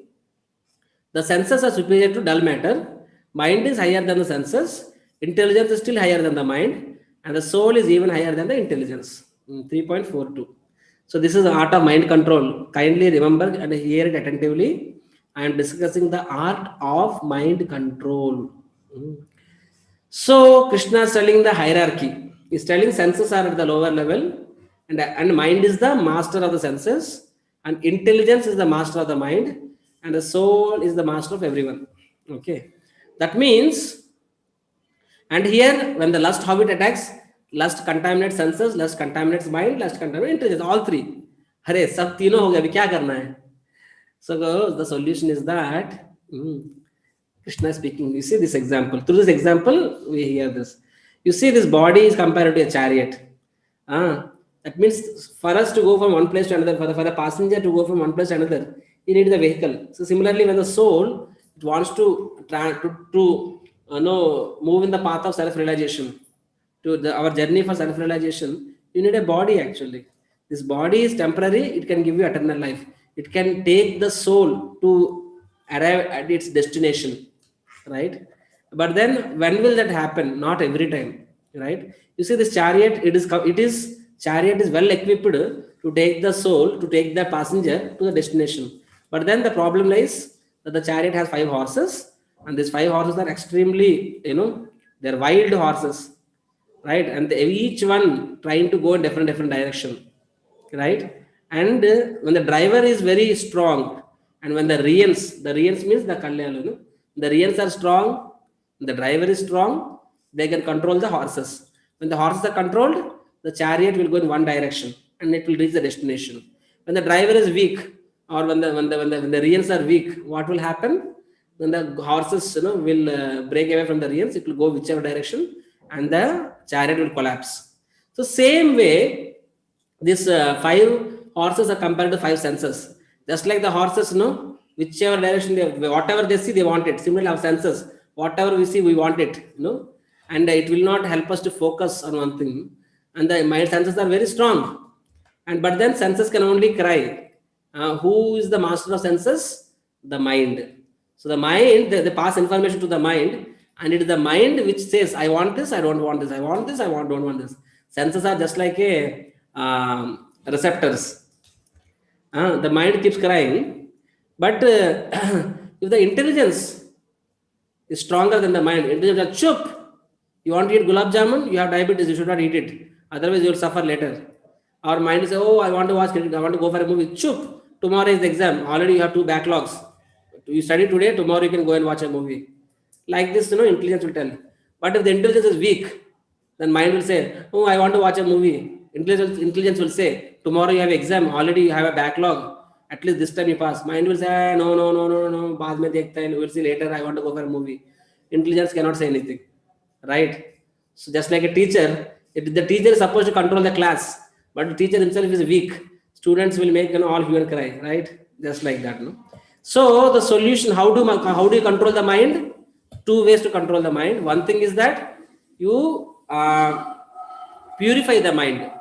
the senses are superior to dull matter. Mind is higher than the senses. Intelligence is still higher than the mind. And the soul is even higher than the intelligence. 3.42. So this is the art of mind control. Kindly remember and hear it attentively. I am discussing the art of mind control. So Krishna is telling the hierarchy. He's telling senses are at the lower level, and mind is the master of the senses, and intelligence is the master of the mind, and the soul is the master of everyone. Okay, that means, and here when the lust, how it attacks, lust contaminates senses, lust contaminates mind, lust contaminates intelligence, all three. Hare, sab तीनों हो गया, अभी क्या करना है? So the solution is that Krishna is speaking. You see this example. Through this example, we hear this. You see, this body is compared to a chariot. That means for us to go from one place to another, for the passenger to go from one place to another, he needs the vehicle. So similarly, when the soul wants to move in the path of self-realization, our journey for self-realization, you need a body actually. This body is temporary. It can give you eternal life. It can take the soul to arrive at its destination, right? But then when will that happen? Not every time, right? You see, this chariot, chariot is well equipped to take the soul, to take the passenger to the destination. But then the problem lies that the chariot has 5 horses, and these 5 horses are extremely, they're wild horses, right? And each one trying to go in different direction, right? And when the driver is very strong, and when the reins means the kalyalu, the reins are strong, the driver is strong, they can control the horses. When the horses are controlled, the chariot will go in one direction and it will reach the destination. When the driver is weak, or when the reins are weak, what will happen? When the horses will break away from the reins, it will go whichever direction, and the chariot will collapse. So same way, these 5 horses are compared to 5 senses. Just like the horses, whichever direction whatever they see, they want it. Similarly, our senses, whatever we see, we want it, and it will not help us to focus on one thing. And the mind senses are very strong, but then senses can only cry. Who is the master of senses? The mind. So the mind, they pass information to the mind, and it is the mind which says, I want this, I don't want this, I want this, don't want this. Senses are just like a receptors. The mind keeps crying, but if the intelligence is stronger than the mind, intelligence, chup, you want to eat gulab jamun, you have diabetes, you should not eat it, otherwise you will suffer later. Our mind is, oh, I want to watch cricket, I want to go for a movie, chup, tomorrow is the exam, already you have 2 backlogs, you study today, tomorrow you can go and watch a movie. Like this, intelligence will tell. But if the intelligence is weak, then mind will say, oh, I want to watch a movie. Intelligence will say, tomorrow you have exam, already you have a backlog, at least this time you pass. Mind will say, no, baad mein dekhta hai, we'll see later, I want to go for a movie. Intelligence cannot say anything, right? So just like a teacher, if the teacher is supposed to control the class, but the teacher himself is weak, students will make all human cry, right? Just like that. So the solution, how do you control the mind? 2 ways to control the mind. One thing is that you purify the mind.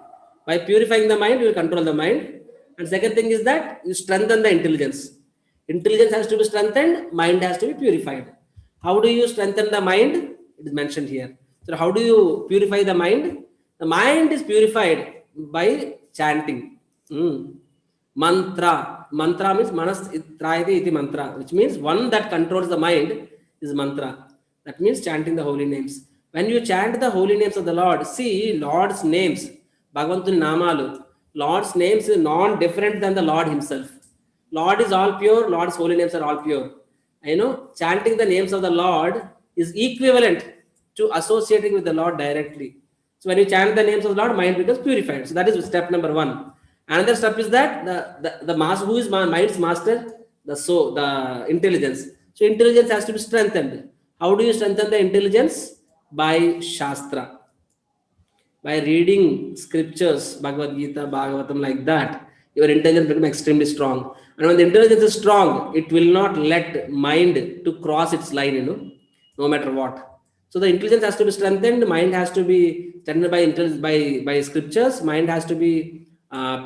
By purifying the mind, you will control the mind. And second thing is that you strengthen the intelligence. Intelligence has to be strengthened, mind has to be purified. How do you strengthen the mind? It is mentioned here. So how do you purify the mind? The mind is purified by chanting. Mantra. Mantra means manas trayate iti mantra, which means one that controls the mind is mantra. That means chanting the holy names. When you chant the holy names of the Lord, see Lord's names, Bhagavantuni Namalu, Lord's names is non-different than the Lord himself. Lord is all pure, Lord's holy names are all pure. Chanting the names of the Lord is equivalent to associating with the Lord directly. So when you chant the names of the Lord, mind becomes purified. So that is step number 1. Another step is that the master, who is mind's master? The soul, the intelligence. So intelligence has to be strengthened. How do you strengthen the intelligence? By Shastra. By reading scriptures, Bhagavad Gita, Bhagavatam, like that, your intelligence becomes extremely strong. And when the intelligence is strong, it will not let mind to cross its line, no matter what. So the intelligence has to be strengthened, mind has to be strengthened by scriptures, mind has to be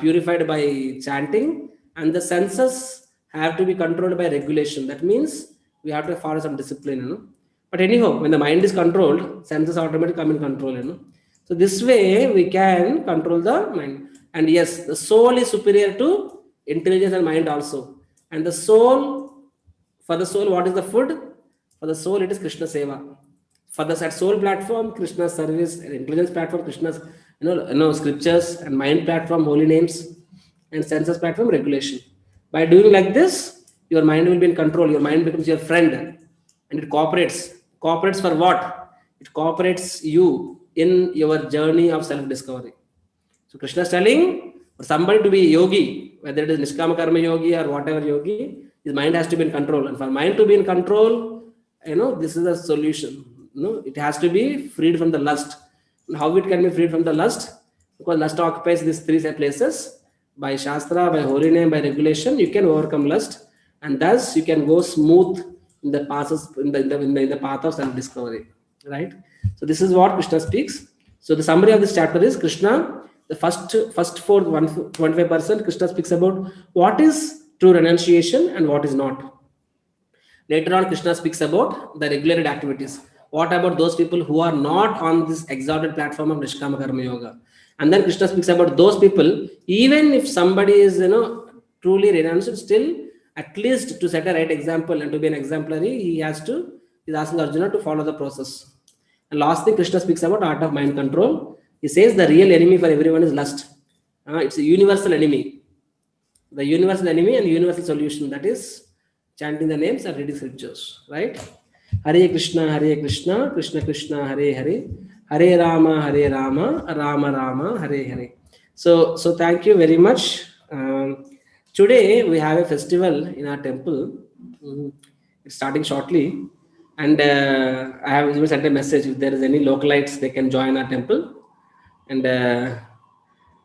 purified by chanting, and the senses have to be controlled by regulation. That means we have to follow some discipline. But anyhow, when the mind is controlled, senses automatically come in control. So this way we can control the mind. And yes, the soul is superior to intelligence and mind also. And the soul, for the soul, what is the food? For the soul, it is Krishna Seva. For the soul platform, Krishna's service, and intelligence platform, Krishna's scriptures, and mind platform, holy names, and senses platform, regulation. By doing like this, your mind will be in control. Your mind becomes your friend, and it cooperates. Cooperates for what? It cooperates you in your journey of self-discovery. So Krishna is telling for somebody to be yogi, whether it is Nishkama Karma yogi or whatever yogi, his mind has to be in control. And for mind to be in control, this is the solution. It has to be freed from the lust. And how it can be freed from the lust? Because lust occupies these 3 places. By Shastra, by holy name, by regulation, you can overcome lust, and thus you can go smooth in the path of self-discovery. Right? So this is what Krishna speaks. So the summary of this chapter is Krishna, the first 25%, Krishna speaks about what is true renunciation and what is not. Later on, Krishna speaks about the regulated activities. What about those people who are not on this exalted platform of Nishkama Karma Yoga? And then Krishna speaks about those people, even if somebody is, truly renounced, still, at least to set a right example and to be an exemplary, he's asking Arjuna to follow the process. And last thing, Krishna speaks about art of mind control. He says the real enemy for everyone is lust. It's a universal enemy. The universal enemy and universal solution, that is chanting the names and reading scriptures, right? Hare Krishna, Krishna Krishna, Hare Hare, Hare Rama, Rama Rama, Hare Hare. So thank you very much. Today we have a festival in our temple. It's starting shortly, and I have sent a message. If there is any localites, they can join our temple. And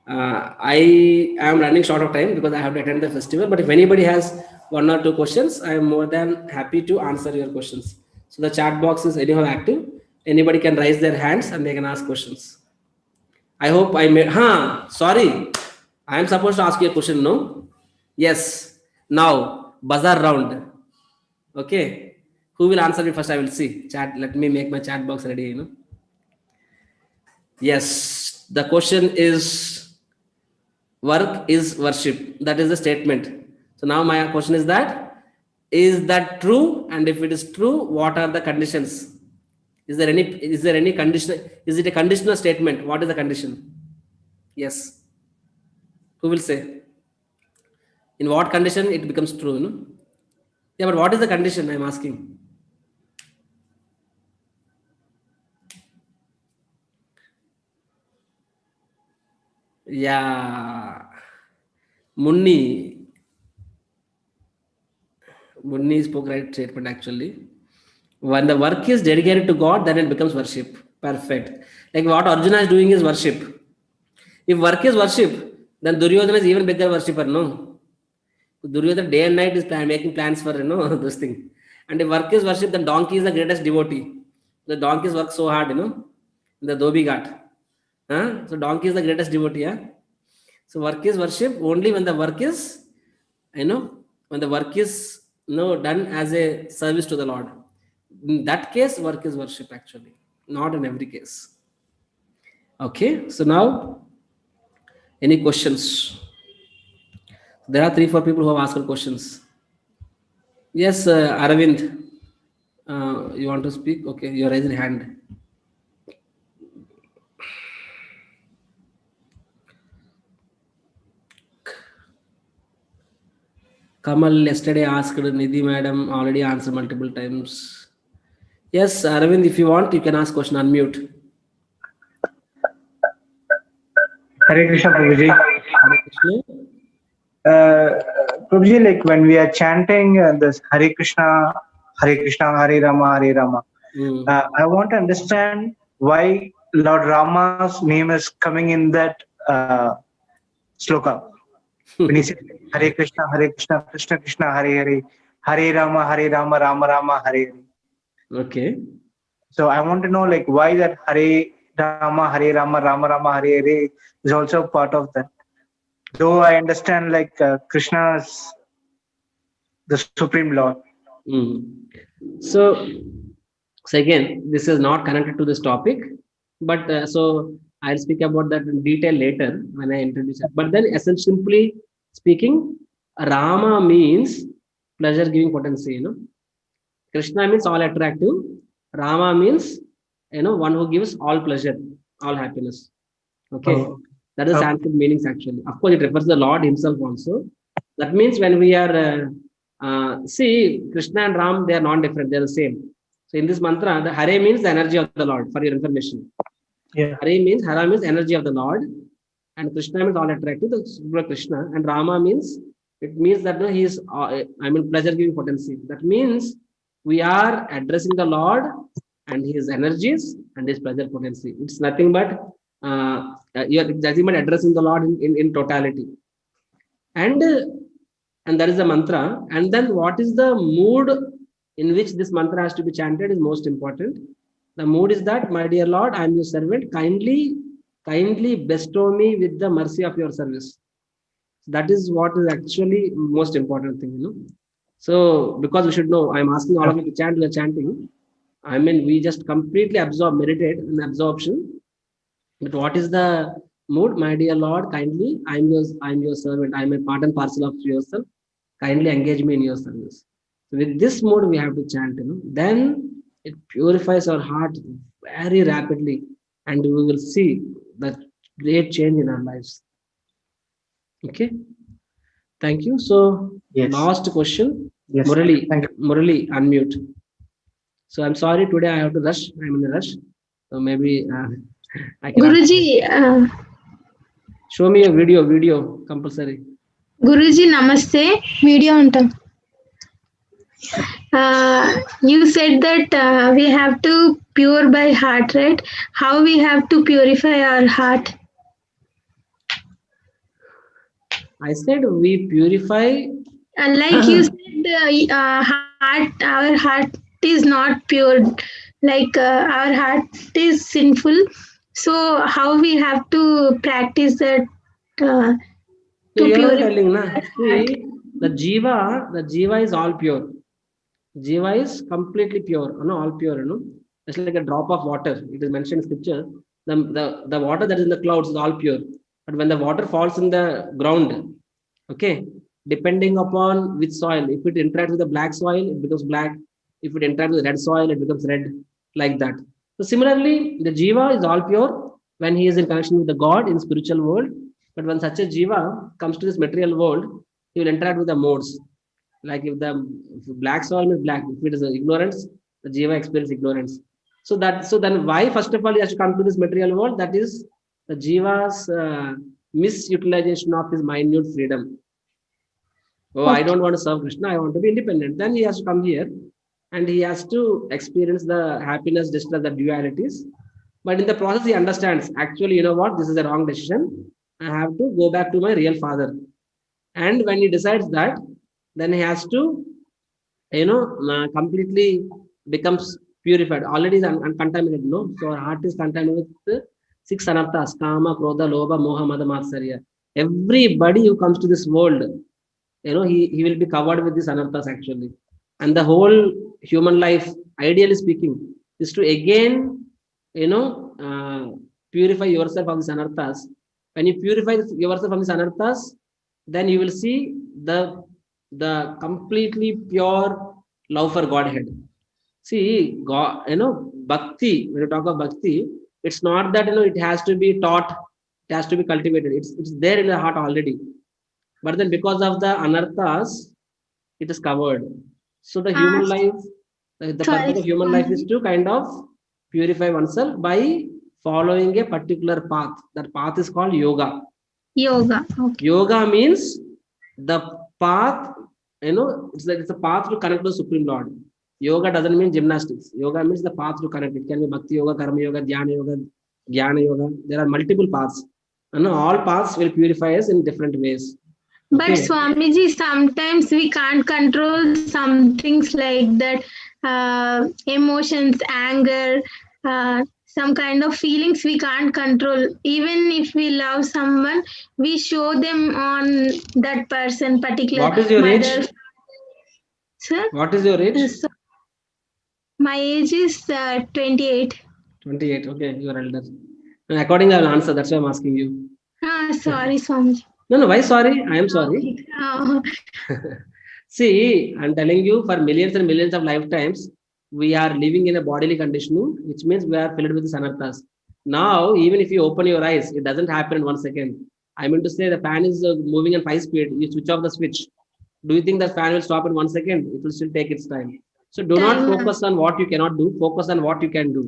I am running short of time because I have to attend the festival. But if anybody has 1 or 2 questions, I am more than happy to answer your questions. So the chat box is anyhow active. Anybody can raise their hands and they can ask questions. I hope I made. Sorry. I am supposed to ask you a question. No. Yes. Now buzzer round. Okay. Who will answer it first? I will see. Chat. Let me make my chat box ready. Yes. The question is, work is worship. That is the statement. So now my question is that true? And if it is true, what are the conditions? Is there any condition? Is it a conditional statement? What is the condition? Yes. Who will say? In what condition it becomes true? Yeah, but what is the condition? I'm asking. Yeah. Munni spoke right statement actually. When the work is dedicated to God, then it becomes worship. Perfect. Like what Arjuna is doing is worship. If work is worship, then Duryodhana is even bigger worshipper, no? Duryodhana day and night is making plans for this thing. And if work is worship, then donkey is the greatest devotee. The donkeys work so hard, in the Dhobi Ghat. So donkey is the greatest devotee, yeah? So work is worship only when the work is, when the work is done as a service to the Lord. In that case, work is worship actually, not in every case. Okay, so now any questions? There are 3-4 people who have asked questions. Yes, Aravind, you want to speak? Okay, you raise your hand. Kamal yesterday asked Nidhi madam, already answered multiple times. Yes, Aravind, if you want, you can ask question, unmute. Hare Krishna, Prabhuji. Hare Krishna. Prabhuji, like when we are chanting this Hare Krishna, Hare Rama, Hare Rama, I want to understand why Lord Rama's name is coming in that sloka. When he says Hare Krishna, Krishna Krishna, Hare Rama, Rama Rama, Hare Hare. Okay. So I want to know like why that Hare Rama, Rama Rama, Hare Hare is also part of that. Though I understand like Krishna is the Supreme Lord. So again, this is not connected to this topic, but so I'll speak about that in detail later when I introduce it. But then, simply speaking, Rama means pleasure-giving potency. Krishna means all attractive. Rama means one who gives all pleasure, all happiness. Okay, that is Sanskrit meanings actually. Of course, it refers to the Lord Himself also. That means when we are see Krishna and Ram, they are not different; they are the same. So in this mantra, the Hare means the energy of the Lord. For your information, Hare means energy of the Lord, and Krishna means all attractive. The Krishna and Rama means it means that he is pleasure-giving potency. That means we are addressing the Lord and His energies and His pleasure potency. It's nothing but you are addressing the Lord in totality. And that is the mantra. And then what is the mood in which this mantra has to be chanted is most important. The mood is that, my dear Lord, I am your servant. Kindly bestow me with the mercy of your service. That is what is actually most important thing, So because we should know, I am asking all of you to chant, we are chanting. I mean, we just completely meditate in absorption. But what is the mood? My dear Lord, kindly, I am your servant. I am a part and parcel of yourself. Kindly engage me in your service. So with this mode, we have to chant, Then it purifies our heart very rapidly, and we will see that great change in our lives. Okay. Thank you. So last question. Yes. Murali, unmute. So I'm sorry today I have to rush. I'm in a rush. So maybe I can. Guruji, show me a video compulsory. Guruji, namaste. Video untam. You said that we have to pure by heart, right? How we have to purify our heart? I said we purify. Like you said, our heart is not pure. Like our heart is sinful. So how we have to practice that uh, So to you're not purify telling, na? our heart? See, the jiva is all pure. Jiva is completely pure, all pure, It's like a drop of water. It is mentioned in scripture. The water that is in the clouds is all pure. But when the water falls in the ground, okay, depending upon which soil, if it interacts with the black soil, it becomes black. If it interacts with red soil, it becomes red, like that. So similarly, the jiva is all pure when he is in connection with the God in spiritual world. But when such a jiva comes to this material world, he will interact with the modes. Like if black soil is black, if it is ignorance, the jiva experience ignorance. So then why first of all he has to come to this material world? That is the jiva's misutilization of his minute freedom. Oh, I Okay. don't want to serve Krishna, I want to be independent. Then he has to come here and he has to experience the happiness, distress, the dualities. But in the process, he understands actually, you know what, this is a wrong decision. I have to go back to my real father. And when he decides that, then he has to, completely becomes purified. Already is uncontaminated, no? So our heart is contaminated with six anarthas, kama, krodha, lobha, moha, mada, matsarya. Everybody who comes to this world, he will be covered with these anarthas actually. And the whole human life, ideally speaking, is to again, purify yourself of these anarthas. When you purify yourself from these anarthas, then you will see the completely pure love for Godhead. See, God, bhakti, when you talk of bhakti, it's not that, it has to be taught, it has to be cultivated. It's there in the heart already. But then because of the anarthas, it is covered. So the Uh, human life, the sorry, purpose of human life is Swamiji. to kind of purify oneself by following a particular path. That path is called yoga. Yoga. Okay. Yoga means the path, it's a path to connect to the Supreme Lord. Yoga doesn't mean gymnastics. Yoga means the path to connect. It can be bhakti yoga, karma yoga, dhyana yoga, jnana yoga. There are multiple paths. All paths will purify us in different ways. But Okay. Swamiji, sometimes we can't control some things like that, emotions, anger, some kind of feelings we can't control. Even if we love someone, we show them on that person, particular What is your age? mother. Sir, What is your age? so my age is 28. 28. Okay, you are elder. And accordingly, I will answer. That's why I'm asking you. Sorry, Swamiji. No, no, why sorry? I am sorry. Okay. See, I'm telling you, for millions and millions of lifetimes, we are living in a bodily conditioning, which means we are filled with sanarthas. Now, even if you open your eyes, it doesn't happen in 1 second. I mean to say the fan is moving at 5 speed. You switch off the switch. Do you think the fan will stop in 1 second? It will still take its time. So do not Time. focus on what you cannot do. Focus on what you can do.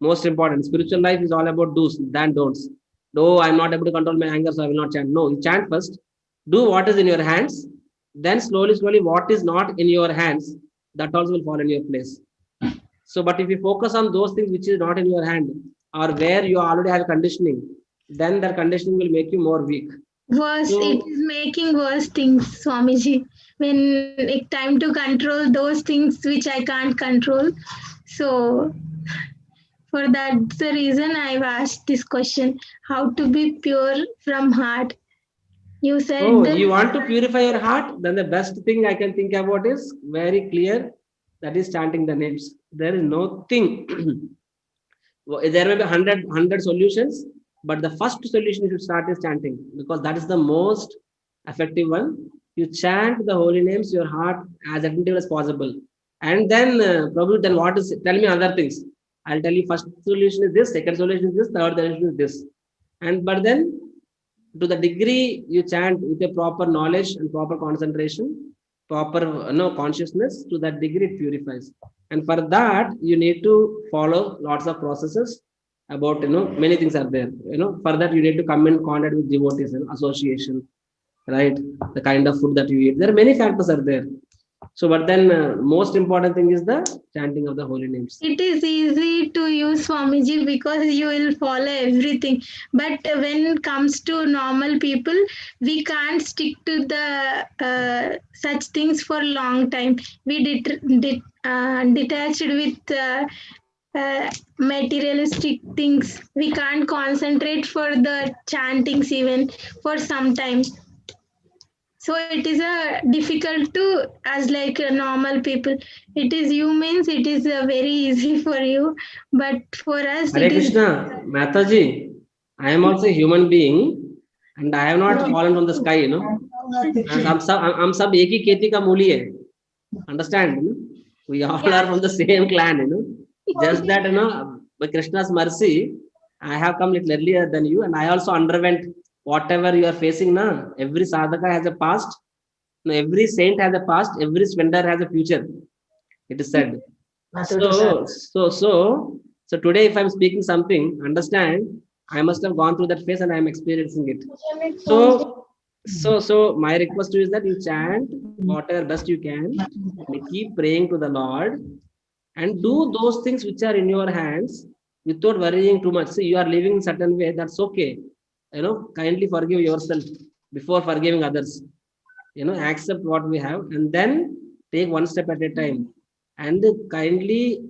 Most important. Spiritual life is all about do's than don'ts. No, I'm not able to control my anger, so I will not chant. No, you chant first. Do what is in your hands. Then slowly, what is not in your hands, that also will fall in your place. So, but if you focus on those things which is not in your hand or where you already have conditioning, then that conditioning will make you more weak. Worse, it So, is making worse things, Swamiji. When it's time to control those things which I can't control. So for that's the reason I've asked this question. How to be pure from heart. You said oh, that you want to purify your heart? Then the best thing I can think about is very clear. That is chanting the names. There is nothing. There may be 100 solutions, but the first solution you should start is chanting because that is the most effective one. You chant the holy names, your heart as attentive as possible, and then probably then what is? Tell me other things. I'll tell you first solution is this, second solution is this, third solution is this, and but then to the degree you chant with a proper knowledge and proper concentration, proper consciousness, to that degree it purifies. And for that you need to follow lots of processes about many things are there. For that you need to come in contact with devotees and association, right? The kind of food that you eat, there are many factors are there. So, but then most important thing is the chanting of the holy names. It is easy to use Swamiji because you will follow everything. But when it comes to normal people, we can't stick to the such things for a long time. We detached with materialistic things. We can't concentrate for the chantings even for some time. So it is a difficult to as like a normal people. It is you means it is very easy for you, but for us Hare it is. Krishna, Mataji, I am also a human being and I have not fallen from the sky, you know. हम सब एक ही खेती का मूली है. Understand? You know? We all are from the same clan, you know. Just that, you know, by Krishna's mercy, I have come little earlier than you, and I also underwent whatever you are facing now. Every sadhaka has a past, no, every saint has a past, every spender has a future. It is said. So today, if I'm speaking something, understand, I must have gone through that phase and I'm experiencing it. So my request to you is that you chant whatever best you can, and keep praying to the Lord, and do those things which are in your hands without worrying too much. See, you are living in certain way, that's okay. You know, kindly forgive yourself before forgiving others. You know, accept what we have and then take one step at a time. And kindly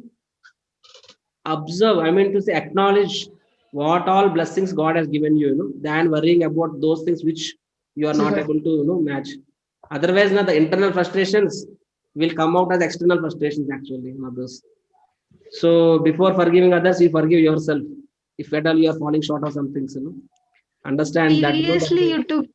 observe, I mean to say, acknowledge what all blessings God has given you, you know, than worrying about those things which you are not able to, you know, match. Otherwise, the internal frustrations will come out as external frustrations actually, not those. So before forgiving others, you forgive yourself. If at all you are falling short of some things, you know, understand that. Seriously, you took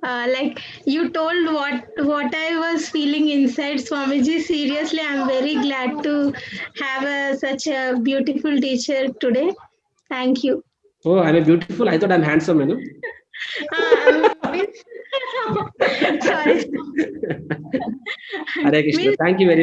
like you told what I was feeling inside, Swamiji. Seriously, I'm very glad to have such a beautiful teacher today. Thank you. Oh, I'm a beautiful. I thought I'm handsome, you know. Sorry. Hare Krishna. Thank you very much.